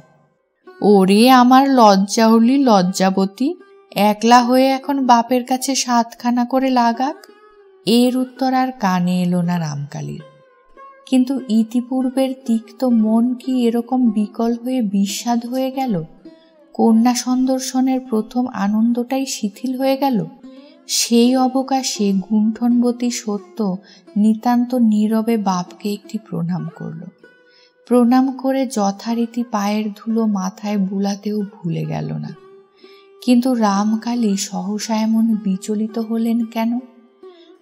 ওরে আমার লজ্জা হলি লজ্জাবতী, একলা হয়ে এখন বাপের কাছে 7খানা করে লাগাক। এর উত্তর আর কানে এলো না রামকালীর। কিন্তু ইতিপূর্বের তিক্ত মন কি এরকম বিকল হয়ে বিস্বাদ হয়ে গেল? কন্যা সন্দর্শনের প্রথম আনন্দটাই শিথিল হয়ে গেল। সেই অবকাশে গুণ্ঠনবতী সত্য নিতান্ত নীরবে বাপকে একটি প্রণাম করল। প্রণাম করে যথারীতি পায়ের ধুলো মাথায় বুলাতেও ভুলে গেল না। কিন্তু রামকালী সহসা এমন বিচলিত হলেন কেন?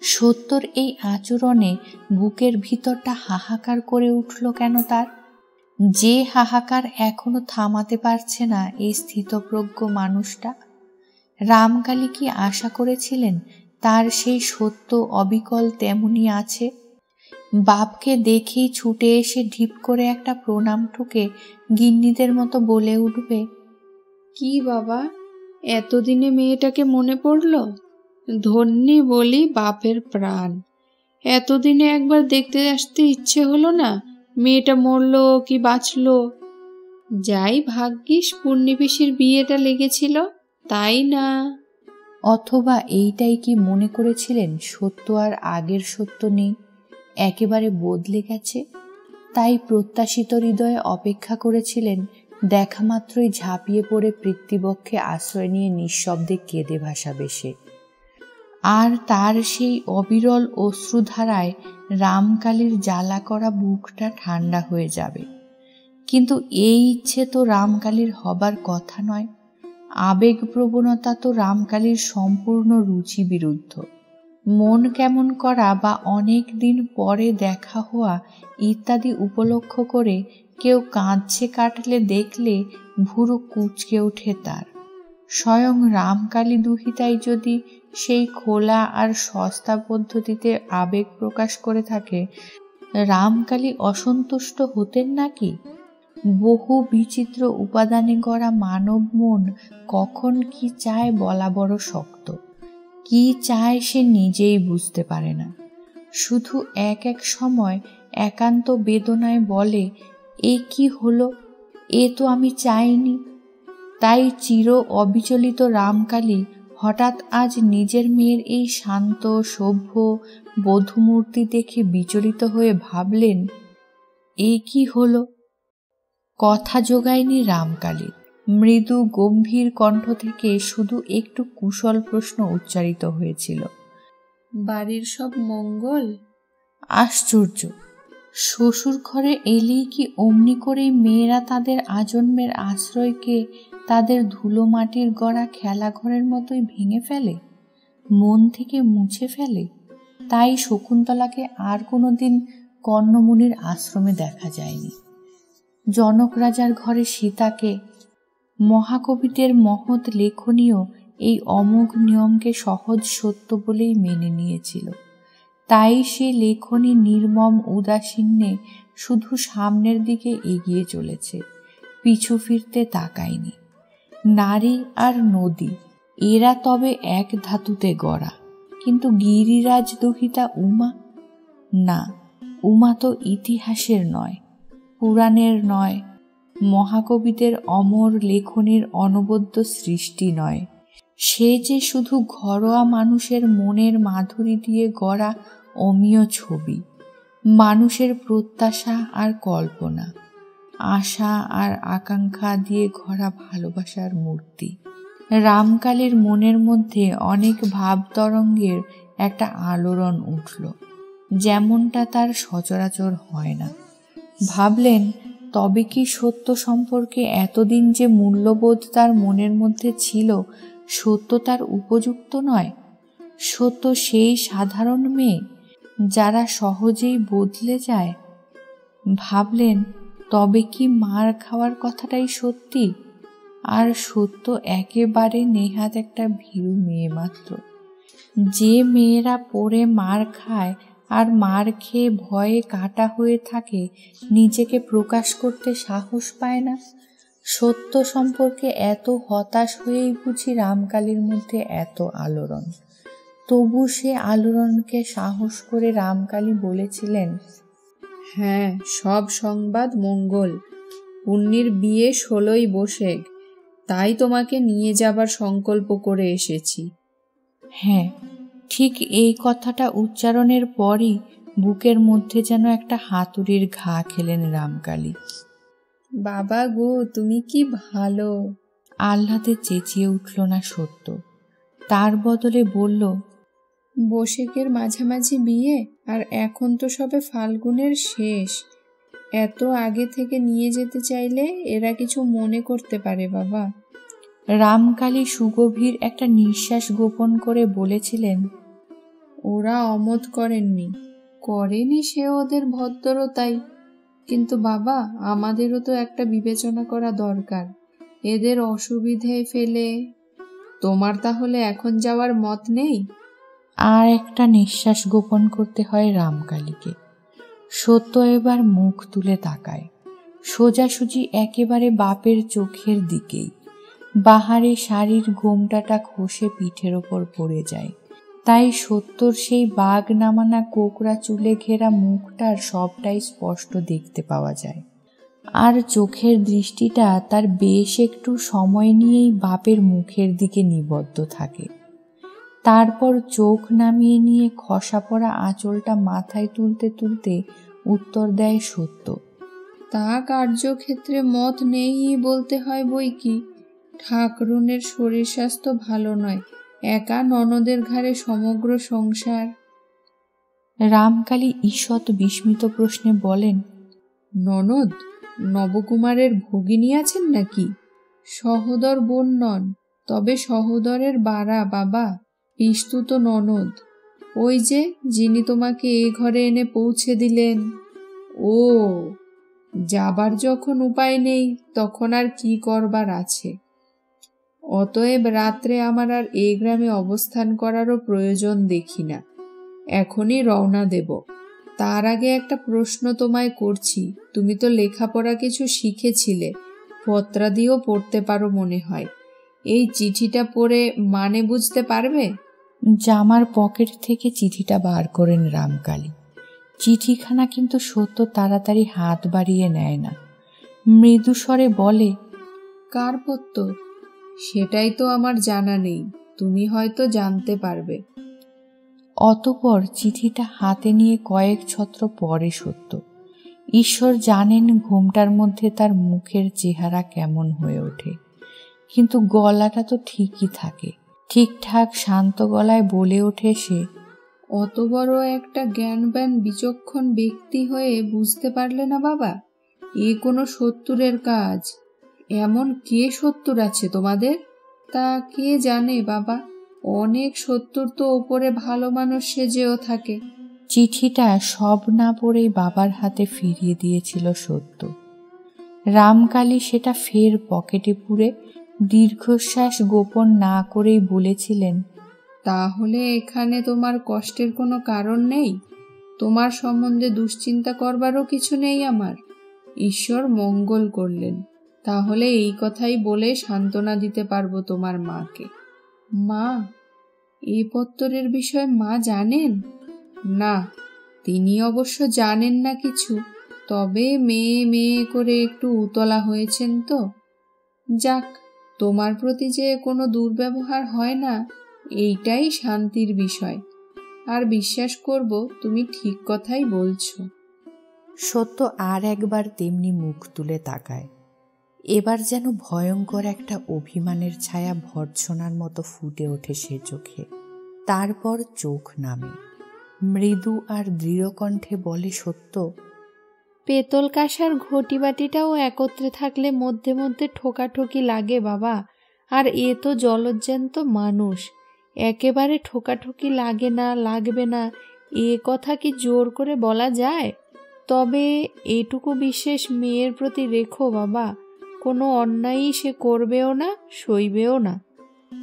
সত্যর এই আচরণে বুকের ভিতরটা হাহাকার করে উঠল কেন তার? যে হাহাকার এখনো থামাতে পারছে না এই স্থিতপ্রজ্ঞ মানুষটা। রামকালী কি আশা করেছিলেন তার সেই সত্য অবিকল তেমনি আছে? বাপকে দেখেই ছুটে এসে ঢিপ করে একটা প্রণাম ঠুকে গিন্নিদের মতো বলে উঠবে, কি বাবা, এতদিনে মেয়েটাকে মনে পড়ল? ধন্যি বলি বাপের প্রাণ। এতদিনে একবার দেখতে আসতে ইচ্ছে হলো না মেয়েটা মরল কি বাঁচল? যাই ভাগ্যিস পূর্ণি পিসির বিয়েটা লেগেছিল, তাই না? অথবা এইটাই কি মনে করেছিলেন সত্য আর আগের সত্য নেই, একেবারে বদলে গেছে? তাই প্রত্যাশিত হৃদয়ে অপেক্ষা করেছিলেন, দেখা মাত্রই ঝাঁপিয়ে পড়ে পিতৃপক্ষে আশ্রয় নিয়ে নিঃশব্দে কেঁদে ভাসাবে সে। আর তার সেই অবিরল অশ্রুধারায় রামকালীর জ্বালা করা বুকটা ঠান্ডা হয়ে যাবে। কিন্তু এই ইচ্ছে তো রামকালীর হবার কথা নয়। আবেগপ্রবণতা তো রামকালীর সম্পূর্ণ রুচি বিরুদ্ধ। মন কেমন করা বা অনেক দিন পরে দেখা হওয়া ইত্যাদি উপলক্ষ করে কেউ কাঁদছে কাটলে দেখলে ভুরু কুঁচকে ওঠে তার। স্বয়ং রামকালী দুহিতাই যদি সেই খোলা আর সস্তা পদ্ধতিতে আবেগ প্রকাশ করে থাকে, রামকালী অসন্তুষ্ট হতেন নাকি? বহু বিচিত্র উপাদানে গড়া মানব মন কখন কি চায় বলা বড় শক্ত। কি চায় সে নিজেই বুঝতে পারে না। শুধু এক এক সময় একান্ত বেদনায় বলে, এ কি হলো, এ তো আমি চাইনি। তাই চির অবিচলিত রামকালী হঠাৎ আজ নিজের মেয়ের এই শান্ত সভ্য বধূমূর্তি দেখে বিচলিত হয়ে ভাবলেন, এ কি হলো? কথা জোগায়নি রামকালী। মৃদু গম্ভীর কণ্ঠ থেকে শুধু একটু কুশল প্রশ্ন উচ্চারিত হয়েছিল, বাড়ির সব মঙ্গল? আশ্চর্য! শ্বশুর ঘরে এলেই কি অমনি করেই মেয়েরা তাদের আজন্মের আশ্রয়কে তাদের ধুলো মাটির গড়া খেলাঘরের মতোই ভেঙে ফেলে, মন থেকে মুছে ফেলে? তাই শকুন্তলাকে আর কোনোদিন কর্ণমুনির আশ্রমে দেখা যায়নি। জনক রাজার ঘরে সীতাকে, মহাকবিদের মহৎ লেখনীয় এই অমোঘ নিয়মকে সহজ সত্য বলেই মেনে নিয়েছিল। তাই সে লেখনী নির্মম উদাসীন্যে শুধু সামনের দিকে এগিয়ে চলেছে, পিছু ফিরতে তাকায়নি। নারী আর নদী এরা তবে এক ধাতুতে গড়া, কিন্তু গিরিরাজ দুহিতা উমা? না, উমা তো ইতিহাসের নয়, পুরাণের নয়, মহাকবিদের অমর লেখনের অনবদ্য সৃষ্টি নয়। সে যে শুধু ঘরোয়া মানুষের মনের মাধুরী দিয়ে গড়া অমীয় ছবি, মানুষের প্রত্যাশা আর কল্পনা, আশা আর আকাঙ্ক্ষা দিয়ে গড়া ভালোবাসার মূর্তি। রামকালীর মনের মধ্যে অনেক ভাব তরঙ্গের একটা আলোড়ন উঠল, যেমনটা তার সচরাচর হয় না। ভাবলেন, তবে কি সত্য সম্পর্কে এতদিন যে মূল্যবোধ তার মনের মধ্যে ছিল, সত্য তার উপযুক্ত নয়? সত্য সেই সাধারণ মেয়ে যারা সহজেই বদলে যায়? ভাবলেন, তবে কি মার খাওয়ার কথাটাই সত্যি? আর সত্য একেবারে নেহাত একটা ভীরু মেয়ে মাত্র। যে মেয়েরা পড়ে মার খায় আর মার খেয়ে ভয়ে কাটা হয়ে থাকে, নিজেকে প্রকাশ করতে সাহস পায় না। সত্য সম্পর্কে এত হতাশ হয়েই বুঝি রামকালীর মধ্যে এত আলোড়ন। তবু সে আলোড়নকে সাহস করে রামকালী বলেছিলেন, হ্যাঁ, সব সংবাদ মঙ্গল। পুণ্যির বিয়ে 16ই বৈশাখ, তাই তোমাকে নিয়ে যাবার সংকল্প করে এসেছি। হ্যাঁ, ঠিক এই কথাটা উচ্চারণের পরই বুকের মধ্যে যেন একটা হাতুড়ির ঘা খেলেন রামকালী। বাবা গো, তুমি কি ভালো! আহ্লাদে চেঁচিয়ে উঠল না সত্য, তার বদলে বলল, বৈশাখের মাঝামাঝি বিয়ে, আর এখন তো সবে ফাল্গুনের শেষ। এত আগে থেকে নিয়ে যেতে চাইলে এরা কিছু মনে করতে পারে বাবা। রামকালী সুগভীর একটা নিঃশ্বাস গোপন করে বলেছিলেন, ওরা অমত করেননি, করেনি সে ওদের ভদ্রতাই। কিন্তু বাবা, আমাদেরও তো একটা বিবেচনা করা দরকার। এদের অসুবিধে ফেলে তোমার তাহলে এখন যাওয়ার মত নেই? আর একটা নিঃশ্বাস গোপন করতে হয় রামকালীকে। সত্য এবার মুখ তুলে তাকায়, সোজাসুজি একেবারে বাপের চোখের দিকেই। বাহারে শাড়ির গোমটাটা খসে পিঠের ওপর পড়ে যায়, তাই সত্যর সেই বাগ নামানা কোকড়া চুলে ঘেরা মুখটার সবটাই স্পষ্ট দেখতে পাওয়া যায়। আর চোখের দৃষ্টিটা তার বেশ একটু সময় নিয়েই বাপের মুখের দিকে নিবদ্ধ থাকে। তারপর চোখ নামিয়ে নিয়ে খসা পড়া আঁচলটা মাথায় তুলতে তুলতে উত্তর দেয় সত্য, তা কার্যক্ষেত্রে মত নেই বলতে হয় বই কি। ঠাকরুনের শরীর স্বাস্থ্য ভালো নয়, একা ননদের ঘাড়ে সমগ্র সংসার। রামকালী ঈষৎ বিস্মিত প্রশ্নে বলেন, ননদ? নবকুমারের ভগিনী আছেন নাকি? সহোদর বোন নন, তবে সহোদরের বাড়া বাবা, পিস্তুত ননদ। ওই যে যিনি তোমাকে এই ঘরে এনে পৌঁছে দিলেন। ও, যাবার যখন উপায় নেই তখন আর কি করবার আছে। অতএব রাত্রে আমার আর এই গ্রামে অবস্থান করারও প্রয়োজন দেখি না। এখনই রওনা দেব। তার আগে একটা প্রশ্ন তোমায় করছি। তুমি তো লেখাপড়া কিছু শিখেছিলে, পত্রাদিও পড়তে পারো মনে হয়। এই চিঠিটা পড়ে মানে বুঝতে পারবে? জামার পকেট থেকে চিঠিটা বার করেন রামকালী। চিঠিখানা কিন্তু সত্য তাড়াতাড়ি হাত বাড়িয়ে নেয় না, মৃদু স্বরে বলে, কার পত্তর? সেটাই তো আমার জানা নেই, তুমি হয়তো জানতে পারবে। অতঃপর চিঠিটা হাতে নিয়ে কয়েক ছত্র পরে সত্য। ঈশ্বর জানেন ঘুমটার মধ্যে তার মুখের চেহারা কেমন হয়ে ওঠে, কিন্তু গলাটা তো ঠিকই থাকে। ঠিকঠাক শান্ত গলায় বলে ওঠে সে, অত বড় একটা জ্ঞানবান বিচক্ষণ ব্যক্তি হয়ে বুঝতে পারলে না বাবা? এ কোনো শত্রুরের কাজ। এমন কে শত্রুর আছে তোমাদের? তা কে জানে বাবা, অনেক শত্রুর তো ওপরে ভালো মানুষ সেজেও থাকে। চিঠিটা সব না পড়েই বাবার হাতে ফিরিয়ে দিয়েছিল সত্য। রামকালী সেটা ফের পকেটে পুরে দীর্ঘশ্বাস গোপন না করেই বলেছিলেন, তাহলে এখানে তোমার কষ্টের কোনো কারণ নেই? তোমার সম্বন্ধে দুশ্চিন্তা করবারও কিছু নেই আমার? ঈশ্বর মঙ্গল করলেন। তাহলে এই কথাই বলে সান্ত্বনা দিতে পারবো তোমার মাকে। মা, এই পত্তরের বিষয়ে মা জানেন? না, তিনি অবশ্য জানেন না কিছু, তবে মেয়ে মেয়ে করে একটু উতলা হয়েছেন তো। যাক, তোমার প্রতি যে কোনো দুর্ব্যবহার হয় না, এইটাই শান্তির বিষয়। আর বিশ্বাস করব তুমি ঠিক কথাই বলছো। সত্য আর একবার তেমনি মুখ তুলে তাকায়। এবার যেন ভয়ঙ্কর একটা অভিমানের ছায়া ভর্ৎসনার মতো ফুটে ওঠে সে চোখে। তারপর চোখ নামে, মৃদু আর দৃঢ় কণ্ঠে বলে সত্য, পেতল কাঁসার ঘটি বাটিটাও একত্রে থাকলে মধ্যে মধ্যে ঠোকাঠুকি লাগে বাবা। আর এ তো জলজ্যান্ত মানুষ, একেবারে ঠোকাঠুকি লাগে না, লাগবে না এ কথা কি জোর করে বলা যায়? তবে এটুকু বিশেষ মেয়ের প্রতি রেখো বাবা, কোনো অন্যায়ই সে করবেও না, সইবেও না।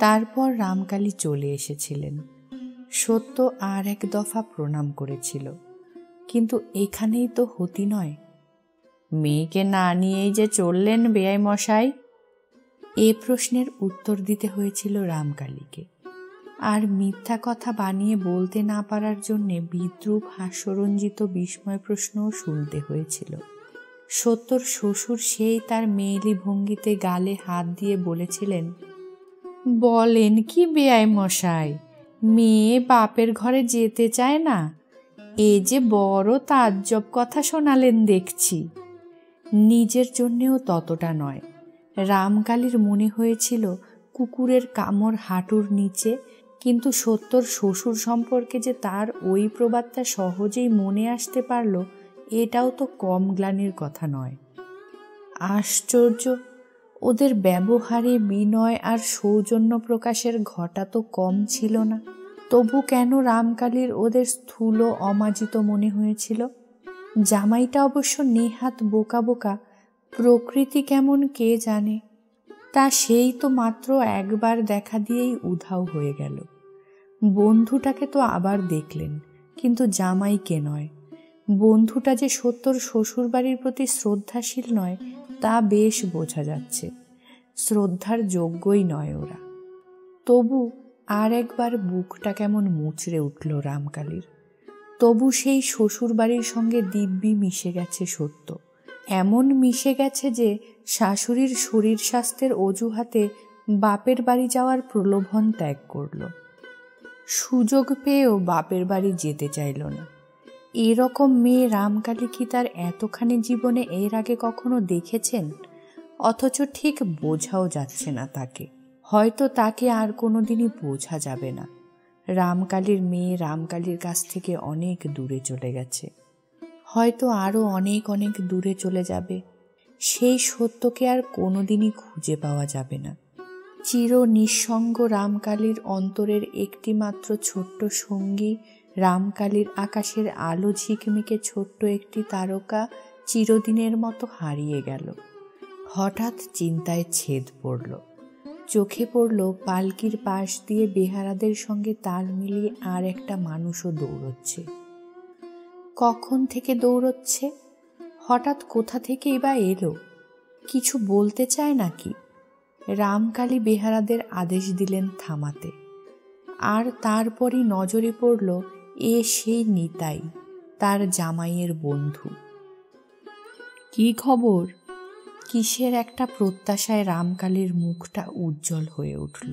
তারপর রামকালী চলে এসেছিলেন। সত্য আর এক দফা প্রণাম করেছিল, কিন্তু এখানেই তো হতি নয়। মেয়েকে না নিয়েই যে চললেন বেয়াই মশাই, এ প্রশ্নের উত্তর দিতে হয়েছিল রামকালীকে। আর মিথ্যা কথা বানিয়ে বলতে না পারার জন্যে বিদ্রূপ হাস্যরঞ্জিত বিস্ময় প্রশ্নও শুনতে হয়েছিল। সত্যর শ্বশুর সেই তার মেয়েলি ভঙ্গিতে গালে হাত দিয়ে বলেছিলেন, বলেন কি বেয়াই মশাই, মেয়ে বাপের ঘরে যেতে চায় না? এ যে বড় তাজ্জব কথা শোনালেন দেখছি। নিজের জন্যেও ততটা নয়। রামকালীর মনে হয়েছিল কুকুরের কামড় হাঁটুর নিচে, কিন্তু সত্যর শ্বশুর সম্পর্কে যে তার ওই প্রবাদটা সহজেই মনে আসতে পারল, এটাও তো কম গ্লানির কথা নয়। আশ্চর্য, ওদের ব্যবহারে বিনয় আর সৌজন্য প্রকাশের ঘটা তো কম ছিল না। তবু কেন রামকালীর ওদের স্থূল অমাজিত মনে হয়েছিল? জামাইটা অবশ্য নেহাত বোকা বোকা, প্রকৃতি কেমন কে জানে। তা সেই তো মাত্র একবার দেখা দিয়েই উধাও হয়ে গেল। বন্ধুটাকে তো আবার দেখলেন, কিন্তু জামাইকে নয়। বন্ধুটা যে সত্যর শ্বশুরবাড়ির প্রতি শ্রদ্ধাশীল নয় তা বেশ বোঝা যাচ্ছে। শ্রদ্ধার যোগ্যই নয় ওরা। তবু আর একবার বুকটা কেমন মুচড়ে উঠল রামকালীর। তবু সেই শ্বশুরবাড়ির সঙ্গে দিব্যি মিশে গেছে সত্য। এমন মিশে গেছে যে শাশুড়ির শরীর স্বাস্থ্যের অজুহাতে বাপের বাড়ি যাওয়ার প্রলোভন ত্যাগ করল। সুযোগ পেয়েও বাপের বাড়ি যেতে চাইল না। এরকম মেয়ে রামকালী কি তার এতখানি জীবনে এর আগে কখনো দেখেছেন? অথচ ঠিক বোঝাও যাচ্ছে না তাকে। হয়তো তাকে আর কোনোদিনই বোঝা যাবে না। রামকালীর মেয়ে রামকালীর কাছ থেকে অনেক দূরে চলে গেছে, হয়তো আরও অনেক অনেক দূরে চলে যাবে। সেই সত্যকে আর কোনোদিনই খুঁজে পাওয়া যাবে না। চির নিঃসঙ্গ রামকালীর অন্তরের একটি মাত্র ছোট্ট সঙ্গী, রামকালীর আকাশের আলো ঝিকমিকে ছোট্ট একটি তারকা চিরদিনের মতো হারিয়ে গেল। হঠাৎ চিন্তায় ছেদ পড়ল। চোখে পড়ল পালকির পাশ দিয়ে বেহারাদের সঙ্গে তাল মিলিয়ে আর একটা মানুষও দৌড়চ্ছে। কখন থেকে দৌড়চ্ছে? হঠাৎ কোথা থেকেই বা এলো? কিছু বলতে চায় নাকি? রামকালী বেহারাদের আদেশ দিলেন থামাতে। আর তারপরই নজরে পড়ল এ সেই নিতাই, তার জামাইয়ের বন্ধু। কি খবর? কিসের একটা প্রত্যাশায় রামকালীর মুখটা উজ্জ্বল হয়ে উঠল।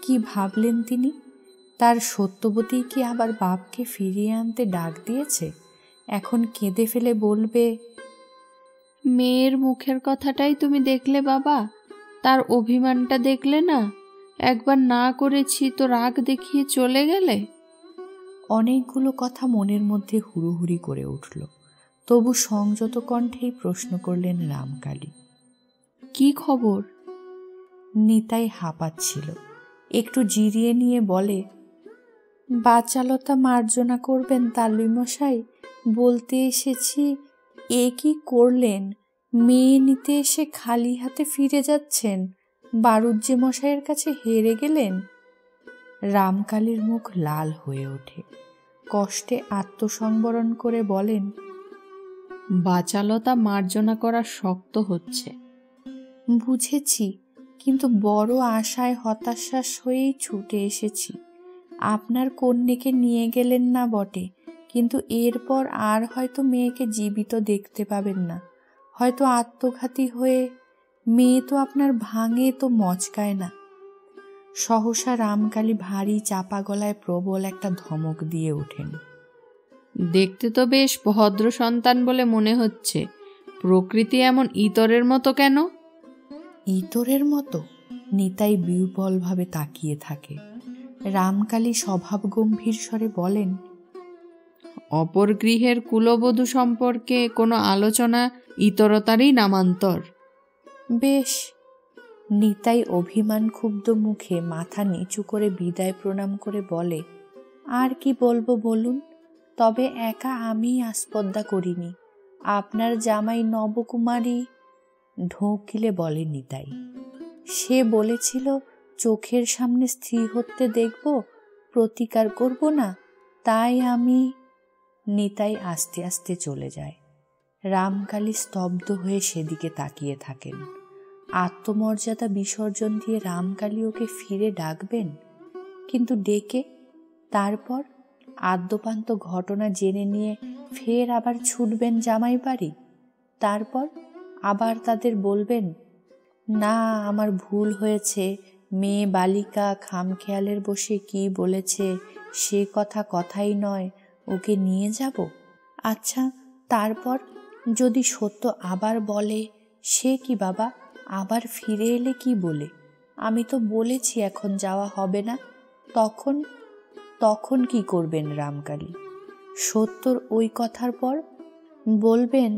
কি ভাবলেন তিনি? তার সত্যবতী কি আবার বাপকে ফিরিয়ে আনতে ডাক দিয়েছে? এখন কেঁদে ফেলে বলবে, মেয়ের মুখের কথাটাই তুমি দেখলে বাবা, তার অভিমানটা দেখলে না? একবার না করেছি তো রাগ দেখিয়ে চলে গেলে। অনেকগুলো কথা মনের মধ্যে হুড়োহুড়ি করে উঠল। তবু সংযত কণ্ঠেই প্রশ্ন করলেন রামকালী, কি খবর? নিতাই হাঁপাচ্ছিল। একটু জিরিয়ে নিয়ে বলে, বাচালতা মার্জনা করবেন তালুই মশাই, বলতে এসেছি এ কি করলেন? মেয়ে নিতে এসে খালি হাতে ফিরে যাচ্ছেন? বারুজ্জে মশাইয়ের কাছে হেরে গেলেন? রামকালীর মুখ লাল হয়ে ওঠে। কষ্টে আত্মসংবরণ করে বলেন, বাচালতা মার্জনা করা শক্ত হচ্ছে। বুঝেছি, কিন্তু বড় আশায় হতাশ্বাস হয়েই ছুটে এসেছি। আপনার কন্যাকে নিয়ে গেলেন না বটে, কিন্তু এরপর আর হয়তো মেয়েকে জীবিত দেখতে পাবেন না। হয়তো আত্মঘাতী হয়ে। মেয়ে তো আপনার ভাঙে তো মচকায় না। সহসা রামকালী ভারী চাপা গলায় প্রবল একটা ধমক দিয়ে ওঠেন। দেখতে তো বেশ ভদ্র সন্তান বলে মনে হচ্ছে, প্রকৃতি এমন ইতরের মতো কেন? ইতরের মতো? নিতাই বিহ্বলভাবে তাকিয়ে থাকে। রামকালী স্বভাব গম্ভীর স্বরে বলেন, অপর গৃহের কুলবধূ সম্পর্কে কোনো আলোচনা ইতরতারই নামান্তর। বেশ। নিতাই অভিমান ক্ষুব্ধ মুখে মাথা নিচু করে বিদায় প্রণাম করে বলে, আর কি বলবো বলুন? তবে একা আমি আস্পর্ধা করিনি, আপনার জামাই নবকুমারী। ঢোকিলে বলে নিতাই, সে বলেছিল চোখের সামনে স্ত্রী হতে দেখব, প্রতিকার করব না, তাই আমি। নিতাই আস্তে আস্তে চলে যায়। রামকালী স্তব্ধ হয়ে সেদিকে তাকিয়ে থাকেন। আত্মমর্যাদা বিসর্জন দিয়ে রামকালী ওকে ফিরে ডাকবেন, কিন্তু ডেকে তারপর আদ্যপান্ত ঘটনা জেনে নিয়ে ফের আবার ছুটবেন জামাই বাড়ি। তারপর আবার তাদের বলবেন, না আমার ভুল হয়েছে, মেয়ে বালিকা খামখেয়ালের বসে কি বলেছে সে কথা কথাই নয়, ওকে নিয়ে যাব। আচ্ছা তারপর যদি সত্য আবার বলে, সে কি বাবা, আবার ফিরে এলে কি বলে, আমি তো বলেছি এখন যাওয়া হবে না, তখন তখন কি করবেন রামকালী? সত্যর ওই কথার পর বলবেন,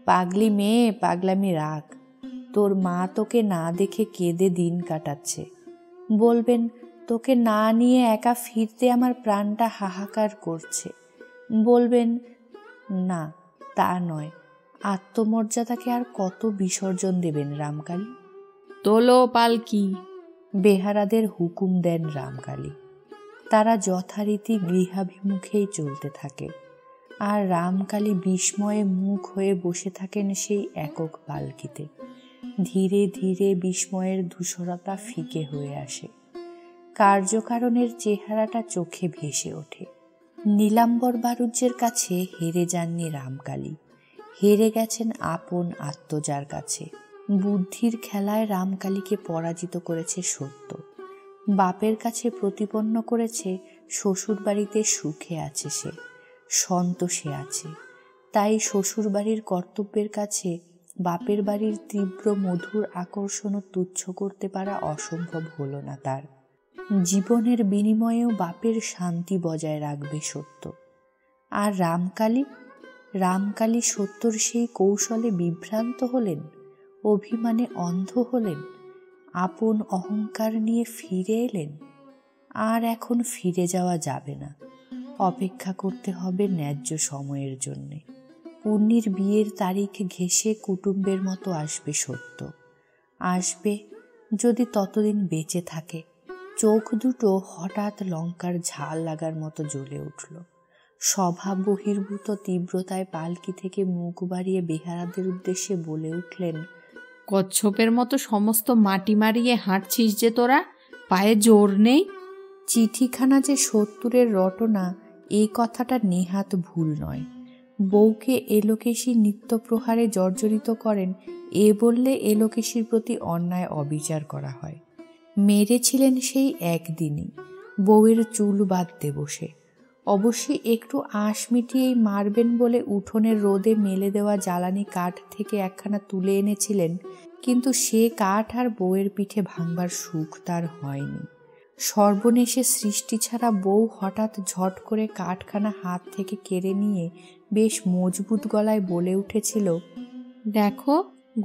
পাগলি মেয়ে, পাগলামি রাখ, তোর মা তোকে না দেখে কেঁদে দিন কাটাচ্ছে। বলবেন, তোকে না নিয়ে একা ফিরতে আমার প্রাণটা হাহাকার করছে। বলবেন, না তা নয়, আত্মমর্যাদাকে আর কত বিসর্জন দেবেন রামকালী? তোলো পালকি। বেহারাদের হুকুম দেন রামকালী। তারা যথারীতি গৃহাভিমুখেই চলতে থাকে, আর রামকালী বিস্ময়ে মুখ হয়ে বসে থাকেন সেই একক পালকিতে। ধীরে ধীরে বিস্ময়ের ধূসরতা ফিকে হয়ে আসে, কার্যকারণের চেহারাটা চোখে ভেসে ওঠে। নীলাম্বর বারুজ্যের কাছে হেরে যাননি রামকালী, হেরে গেছেন আপন আত্মজার কাছে। বুদ্ধির খেলায় রামকালীকে পরাজিত করেছে সত্য, বাপের কাছে প্রতিপন্ন করেছে শ্বশুরবাড়িতে সুখে আছে সে, সন্তোষে আছে। তাই শ্বশুরবাড়ির কর্তব্যের কাছে বাপের বাড়ির তীব্র মধুর আকর্ষণও তুচ্ছ করতে পারা অসম্ভব হলো না তার। জীবনের বিনিময়েও বাপের শান্তি বজায় রাখবে সত্য। আর রামকালী সত্যর সেই কৌশলে বিভ্রান্ত হলেন, অভিমানে অন্ধ হলেন, আপন অহংকার নিয়ে ফিরে এলেন। আর এখন ফিরে যাওয়া যাবে না, অপেক্ষা করতে হবে ন্যায্য সময়ের জন্যে। পূর্ণির বিয়ের তারিখ ঘেঁষে কুটুম্বের মতো আসবে সত্য, আসবে যদি ততদিন বেঁচে থাকে। চোখ দুটো হঠাৎ লঙ্কার ঝাল লাগার মতো জ্বলে উঠল। স্বভাব বহির্ভূত তীব্রতায় পালকি থেকে মুখ বাড়িয়ে বেহারাদের উদ্দেশ্যে বলে উঠলেন, কচ্ছপের মতো সমস্ত মাটি মারিয়ে হাঁটছিস যে তোরা, পায়ে জোর নেই? চিঠিখানা যে সত্তরের রটনা, এই কথাটা নেহাত ভুল নয়। বউকে এলোকেশী নিত্যপ্রহারে জর্জরিত করেন, এ বললে এলোকেশীর প্রতি অন্যায় অবিচার করা হয়। মেরেছিলেন সেই একদিনই, বউয়ের চুল বাঁধতে বসে। অবশ্যই একটু আঁশ মিটিয়েই মারবেন বলে উঠোনের রোদে মেলে দেওয়া জ্বালানি কাঠ থেকে একখানা তুলে এনেছিলেন, কিন্তু সে কাঠ আর বউয়ের পিঠে ভাঙবার সুখ তার হয়নি। সর্বনেশে সৃষ্টি ছাড়া বউ হঠাৎ ঝট করে কাঠখানা হাত থেকে কেড়ে নিয়ে বেশ মজবুত গলায় বলে উঠেছিল, দেখো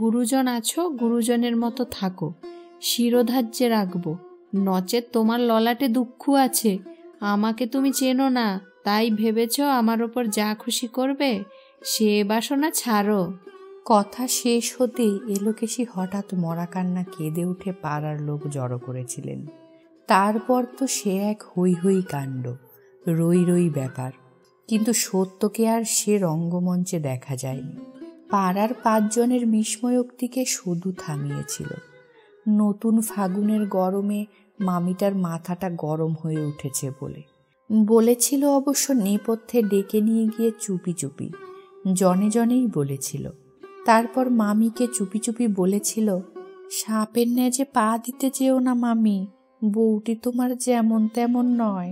গুরুজন আছো, গুরুজনের মতো থাকো, শিরোধার্যে রাখবো, নচেত তোমার ললাটে দুঃখ আছে। আমাকে তুমি চেনো না, তাই ভেবেছ আমার ওপর যা খুশি করবে, সে বাসনা ছাড়ো। কথা শেষ হতেই এলোকেশী হঠাৎ মরা কান্না কেঁদে উঠে পাড়ার লোক জড়ো করেছিলেন। তারপর তো সে এক হৈ হৈ কাণ্ড, রই রই ব্যাপার। কিন্তু সত্যকে আর সে রঙ্গমঞ্চে দেখা যায়নি। পাড়ার 5 জনের বিস্ময়োক্তিকে শুধু থামিয়েছিল। নতুন ফাগুনের গরমে মামিটার মাথাটা গরম হয়ে উঠেছে বলেছিল অবশ্য নেপথ্যে ডেকে নিয়ে গিয়ে চুপি চুপি, জনে জনেই বলেছিল। তারপর মামিকে চুপি চুপি বলেছিল, সাপের ন্যাজে পা দিতে যেও না মামি, বউটি তোমার যেমন তেমন নয়।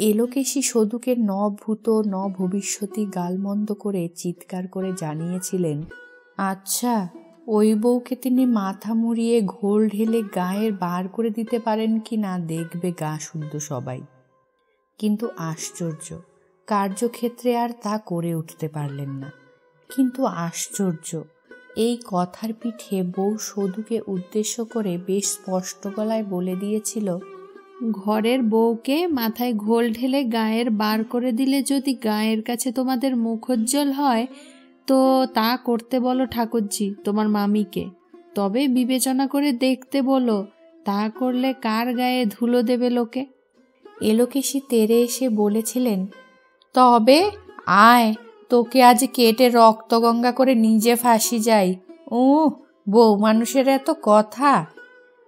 এলোকেশী সদুকে ন ভূত ন ভবিষ্যতি গালমন্দ করে চিৎকার করে জানিয়েছিলেন, আচ্ছা ওই বউকে তিনি মাথা মুড়িয়ে ঘোল ঢেলে গায়ের বার করে দিতে পারেন কি না দেখবে গা শুদ্ধ সবাই। কিন্তু আশ্চর্য, কার্যক্ষেত্রে আর তা করে উঠতে পারলেন না। কিন্তু আশ্চর্য, এই কথার পিঠে বউ সদুকে উদ্দেশ্য করে বেশ স্পষ্ট গলায় বলে দিয়েছিল, ঘরের বউকে মাথায় ঘোল ঢেলে গায়ের বার করে দিলে যদি গায়ের কাছে তোমাদের মুখোজ্জ্বল হয়, তো তা করতে বলো ঠাকুরজি তোমার মামিকে। তবে বিবেচনা করে দেখতে বলো, তা করলে কার গায়ে ধুলো দেবে লোকে। এলোকেশী তেরে এসে বলেছিলেন, তবে আয়, তোকে আজ কেটে রক্তগঙ্গা করে নিজে ফাঁসি যাই। বউ মানুষের এত কথা।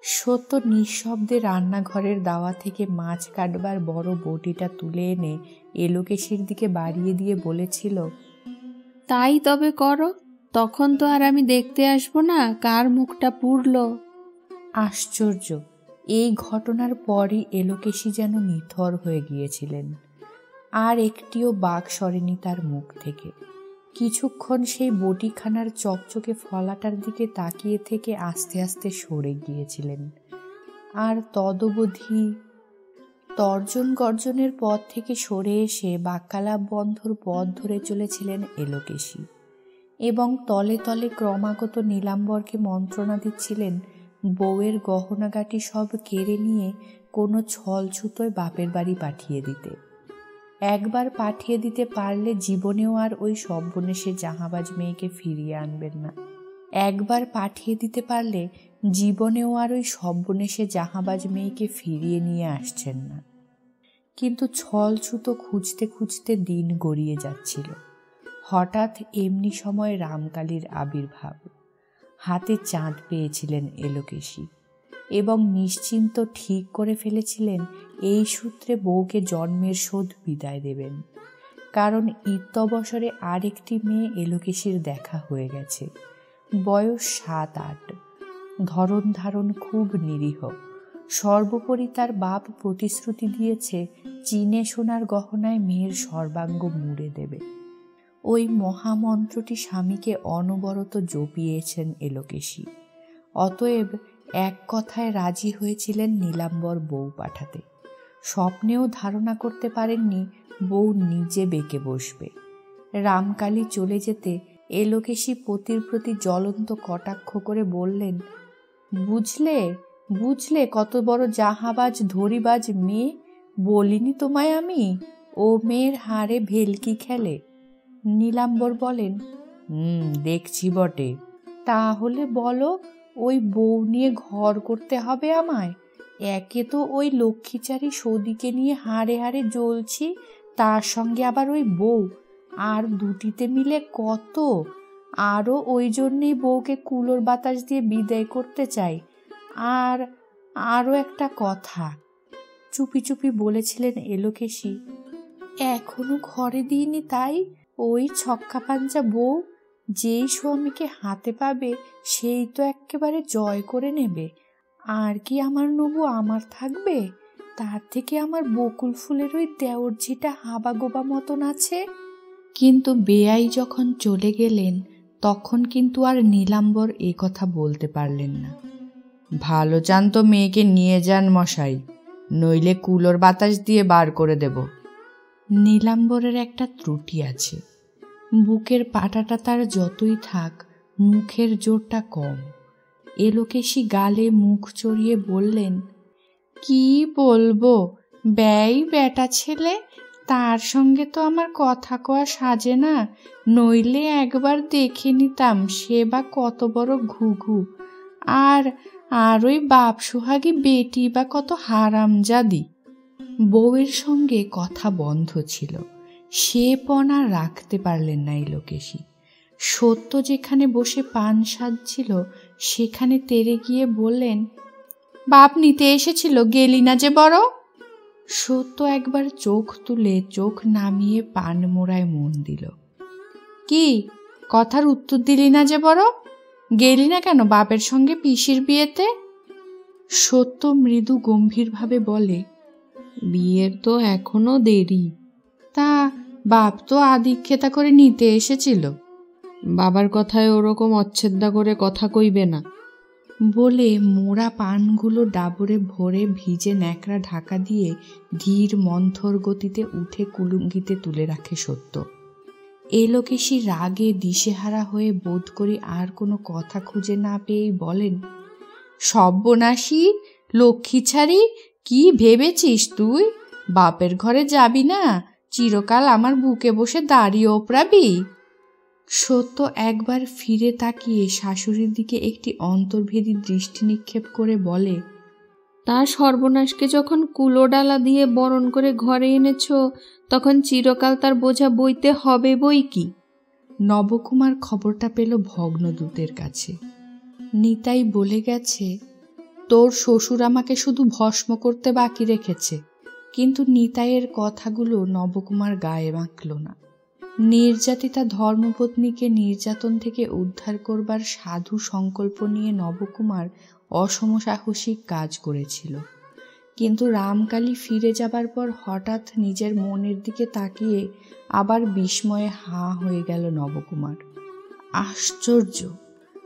সত্য নিঃশব্দে রান্নাঘরের দাওয়া থেকে মাছ কাটবার বড় বটিটা তুলে এনে এলোকেশীর দিকে বাড়িয়ে দিয়ে বলেছিল, তাই তবে করো, তখন তো আর আমি দেখতে আসবো না কার মুখটা পুড়ল। আশ্চর্য, এই ঘটনার পরই এলোকেশী যেন নিথর হয়ে গিয়েছিলেন। আর একটিও বাক সরেনি তার মুখ থেকে। কিছুক্ষণ সেই বটিখানার চকচকে ফলাটার দিকে তাকিয়ে থেকে আস্তে আস্তে সরে গিয়েছিলেন। আর তদবধি তর্জন গর্জনের পথ থেকে সরে এসে বাক্যালাপ বন্ধর পথ ধরে চলেছিলেন এলোকেশী, এবং তলে তলে ক্রমাগত নীলাম্বরকে মন্ত্রণা দিচ্ছিলেন বউয়ের গহনাগাটি সব কেড়ে নিয়ে কোনো ছলছুতোয় বাপের বাড়ি পাঠিয়ে দিতে। একবার পাঠিয়ে দিতে পারলে জীবনেও আর ওই সর্বনেশে জাহাবাজ মেয়েকে ফিরিয়ে আনবেন না। একবার পাঠিয়ে দিতে পারলে জীবনেও আর ওই সর্বনেশে জাহাবাজ মেয়েকে ফিরিয়ে নিয়ে আসছেন না। কিন্তু ছলছুতো খুঁজতে খুঁজতে দিন গড়িয়ে যাচ্ছিল। হঠাৎ এমনি সময় রামকালীর আবির্ভাব। হাতে চাঁদ পেয়েছিলেন এলোকেশী, এবং নিশ্চিন্ত ঠিক করে ফেলেছিলেন এই সূত্রে বউকে জন্মের শোধ বিদায় দেবেন। কারণ ইত্যবসরে আরেকটি মেয়ে এলোকেশীর দেখা হয়ে গেছে। বয়স 7-8, ধরন ধারণ খুব নিরীহ। সর্বোপরি তার বাপ প্রতিশ্রুতি দিয়েছে চীনে সোনার গহনায় মেয়ের সর্বাঙ্গ মুড়ে দেবে। ওই মহামন্ত্রটি স্বামীকে অনবরত জপিয়েছেন এলোকেশী। অতএব এক কথায় রাজি হয়েছিলেন নীলাম্বর বউ পাঠাতে। স্বপ্নেও ধারণা করতে পারেননি বউ নিজে বেঁকে বসবে। রামকালী চলে যেতে এলোকেশী পতির প্রতি জ্বলন্ত কটাক্ষ করে বললেন, বুঝলে বুঝলে কত বড় জাহাবাজ ধরিবাজ মেয়ে, বলিনি তোমায় আমি ও মেয়ের হাড়ে ভেলকি খেলে। নীলাম্বর বলেন, দেখছি বটে। তাহলে বলো, ওই বউ নিয়ে ঘর করতে হবে আমায়? একে তো ওই লক্ষ্মীচারী সৌদিকে নিয়ে হাড়ে হাড়ে জ্বলছি, তার সঙ্গে আবার ওই বউ, আর দুটিতে মিলে কত। আরও ওই জন্যেই বউকে কুলোর বাতাস দিয়ে বিদায় করতে চাই। আর আরও একটা কথা, চুপি চুপি বলেছিলেন এলোকেশী, এখনো ঘরে দিইনি তাই? ওই ছক্কা পাঞ্জা বউ যেই স্বামীকে হাতে পাবে সেই তো একেবারে জয় করে নেবে। আর কি আমার নবু আমার থাকবে? তার থেকে আমার বকুল ফুলের ওই দেওরঝিটা হাবাগোবা মতন আছে। কিন্তু বেয়াই যখন চলে গেলেন তখন কিন্তু আর নীলাম্বর এ কথা বলতে পারলেন না। ভালো চান তো মেয়েকে নিয়ে যান মশাই, নইলে কুলোর বাতাস দিয়ে বার করে দেব। নীলাম্বরের একটা ত্রুটি আছে, বুকের পাটাটা তার যতই থাক মুখের জোরটা কম। এলোকেশী গালে মুখ চড়িয়ে বললেন, কি বলবো, ব্যয় বেটা ছেলে, তার সঙ্গে তো আমার কথা কওয়া সাজে না। নইলে একবার দেখে নিতাম সে বা কত বড় ঘুঘু, আর ওই বাপ সোহাগী বেটি বা কত হারামজাদি। বউয়ের সঙ্গে কথা বন্ধ ছিল, সে পণ আর রাখতে পারলেন না এলোকেশী। সত্য যেখানে বসে পান সাজছিল সেখানে তেড়ে গিয়ে বললেন, বাপ নিতে এসেছিল, গেলি না যে বড়। সত্য একবার চোখ তুলে চোখ নামিয়ে পান মোড়ায় মন দিল। কি কথার উত্তর দিলি না যে বড়? গেলি না কেন বাপের সঙ্গে পিসির বিয়েতে? সত্য মৃদু গম্ভীরভাবে বলে, বিয়ের তো এখনো দেরি। তা বাপ তো আদিক্ষেতা করে নিতে এসেছিল। বাবার কথায় ওরকম অচ্ছেদ্যা করে কথা কইবে না বলে মোড়া পানগুলো ডাবরে ভরে ভিজে ন্যাকড়া ঢাকা দিয়ে ধীর মন্থর গতিতে উঠে কুলুঙ্গিতে তুলে রাখে সত্য। এলোকেশী রাগে দিশেহারা হয়ে বোধ করি আর কোনো কথা খুঁজে না পেয়েই বলেন, সর্বনাশী লক্ষ্মীছাড়ি, কি ভেবেছিস তুই? বাপের ঘরে যাবি না, চিরকাল আমার বুকে বসে দাঁড়িয়ে ওপরাবি? সত্য একবার ফিরে তাকিয়ে শাশুড়ির দিকে একটি অন্তর্ভেদী দৃষ্টি নিক্ষেপ করে বলে, তার সর্বনাশকে যখন কুলোডালা দিয়ে বরণ করে ঘরে এনেছ তখন চিরকাল তার বোঝা বইতে হবে বই কি। নবকুমার খবরটা পেল ভগ্নদূতের কাছে। নিতাই বলে গেছে, তোর শ্বশুর আমাকে শুধু ভস্ম করতে বাকি রেখেছে। কিন্তু নিতাইয়ের কথাগুলো নবকুমার গায়ে মাখল না। নির্যাতিতা ধর্মপত্নীকে নির্যাতন থেকে উদ্ধার করবার সাধু সংকল্প নিয়ে নবকুমার অসমসাহসিক কাজ করেছিল। কিন্তু রামকালী ফিরে যাবার পর হঠাৎ নিজের মনের দিকে তাকিয়ে আবার বিস্ময়ে হাঁ হয়ে গেল নবকুমার। আশ্চর্য!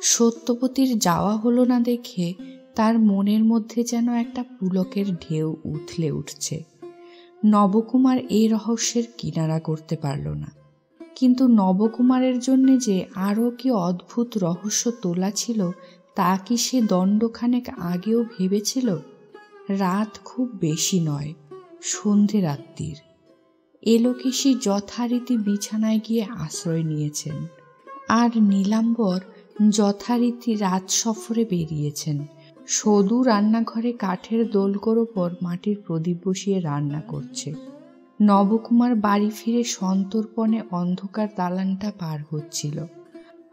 সত্যবতীর যাওয়া হলো না দেখে তার মনের মধ্যে যেন একটা পুলকের ঢেউ উথলে উঠছে। নবকুমার এই রহস্যের কিনারা করতে পারল না। কিন্তু নবকুমারের জন্য যে আরও কি অদ্ভুত রহস্য তোলা ছিল তা কি সে দণ্ডখানেক আগেও ভেবেছিল? রাত খুব বেশি নয়, সন্ধে রাত্রির। এলোকেশী যথারীতি বিছানায় গিয়ে আশ্রয় নিয়েছেন, আর নীলাম্বর যথারীতি রাত সফরে বেরিয়েছেন। সদু রান্নাঘরে কাঠের দোলকোর ওপর মাটির প্রদীপ বসিয়ে রান্না করছে। নবকুমার বাড়ি ফিরে সন্তর্পণে অন্ধকার দালানটা পার হচ্ছিল।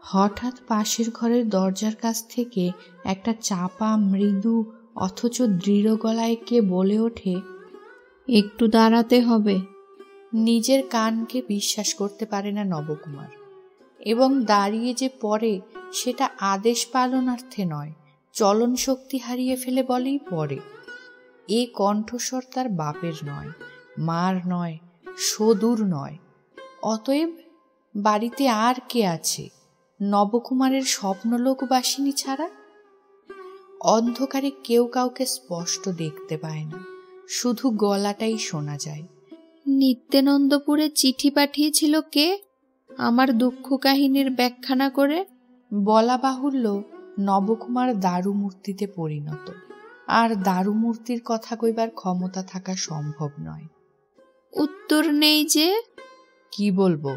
হঠাৎ পাশের ঘরের দরজার কাছ থেকে একটা চাপা মৃদু অথচ দৃঢ় গলায় কে বলে ওঠে, একটু দাঁড়াতে হবে। নিজের কানকে বিশ্বাস করতে পারে না নবকুমার, এবং দাঁড়িয়ে যে পড়ে সেটা আদেশ পালনার্থে নয়, চলন শক্তি হারিয়ে ফেলে বলেই পড়ে। এ কণ্ঠস্বর তার বাপের নয়, মার নয়, সদুর নয়। অতএব বাড়িতে আর কে আছে নবকুমারের স্বপ্নলোকবাসিনী ছাড়া? অন্ধকারে কেউ কাউকে স্পষ্ট দেখতে পায় না, শুধু গলাটাই শোনা যায়। নিত্যানন্দপুরে চিঠি পাঠিয়েছিল কে আমার দুঃখ কাহিনীর ব্যাখ্যা না করে? বলা বাহুল্য, নবকুমার দারুমূর্তিতে পরিণত, আর দারুমূর্তির কথা কইবার ক্ষমতা থাকা সম্ভব নয়। উত্তর নেই যে? কি বলবো?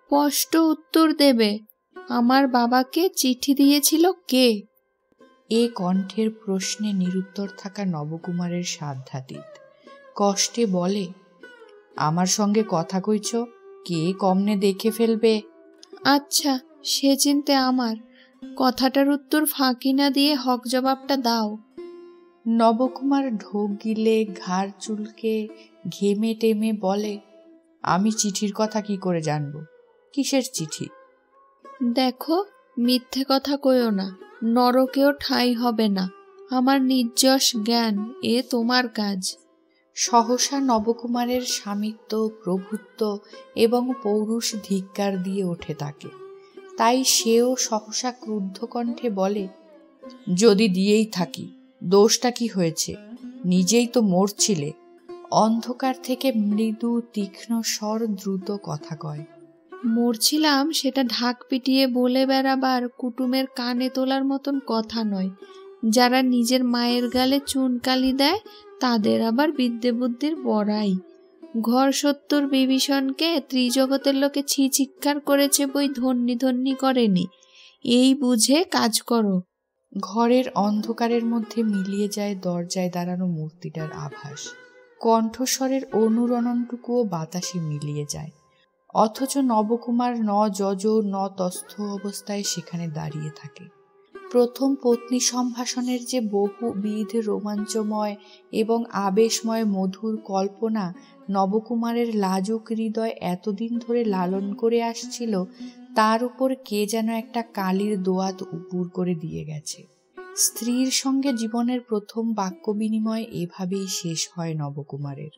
স্পষ্ট উত্তর দেবে। আমার বাবাকে চিঠি দিয়েছিল কে? এ কণ্ঠের প্রশ্নে নিরুত্তর থাকা নবকুমারের সাধ্যাতীত। কষ্টে বলে, আমার সঙ্গে কথা কইছ, কে কমনে দেখে ফেলবে। আচ্ছা, সে চিনতে আমার। কথাটার উত্তর ফাঁকি না দিয়ে হক জবাবটা দাও। নবকুমার ঢোক গিলে ঘাড় চুলকে ঘেমে টেমে বলে, আমি চিঠির কথা কি করে জানবো? কিসের চিঠি? দেখো, মিথ্যে কথা কইও না, নরকেও ঠাঁই হবে না। আমার নির্যশ জ্ঞান, এ তোমার কাজ। সহসা নবকুমারের স্বামিত্ব, প্রভুত্ব এবং পৌরুষ ধিক্কার দিয়ে ওঠে তাকে। তাই সেও সহসা ক্রুদ্ধ কণ্ঠে বলে, যদি দিয়েই থাকি, দোষটা কি হয়েছে? নিজেই তো মরছিলে। অন্ধকার থেকে মৃদু তীক্ষ্ণ স্বর দ্রুত কথা কয়। মরছিলাম সেটা ঢাক পিটিয়ে বলে বেড়াবার কুটুমের কানে তোলার মতন কথা নয়। যারা নিজের মায়ের গালে চুনকালি দেয় তাদের আবার বিদ্যে বুদ্ধির বড়াই। ঘর সত্তর বিভীষণকে ত্রিজগতের লোকে ছি চিৎকার করেছে বই ধন্যি ধন্যি করেনি। এই বুঝে কাজ করো। ঘরের অন্ধকারের মধ্যে মিলিয়ে যায় দরজায় দাঁড়ানো মূর্তিটার আভাস। কণ্ঠস্বরের অনুরণনটুকুও বাতাসে মিলিয়ে যায়। অথচ নবকুমার ন যজ ন তস্থ অবস্থায় সেখানে দাঁড়িয়ে থাকে। প্রথম পত্নী সম্ভাষণের যে বহুবিধ রোমাঞ্চময় এবং আবেশময় মধুর কল্পনা নবকুমারের লাজুক হৃদয় এতদিন ধরে লালন করে আসছিল, তার উপর কে যেন একটা কালির দোয়াত উপুর করে দিয়ে গেছে। স্ত্রীর সঙ্গে জীবনের প্রথম বাক্য বিনিময় এভাবেই শেষ হয় নবকুমারের।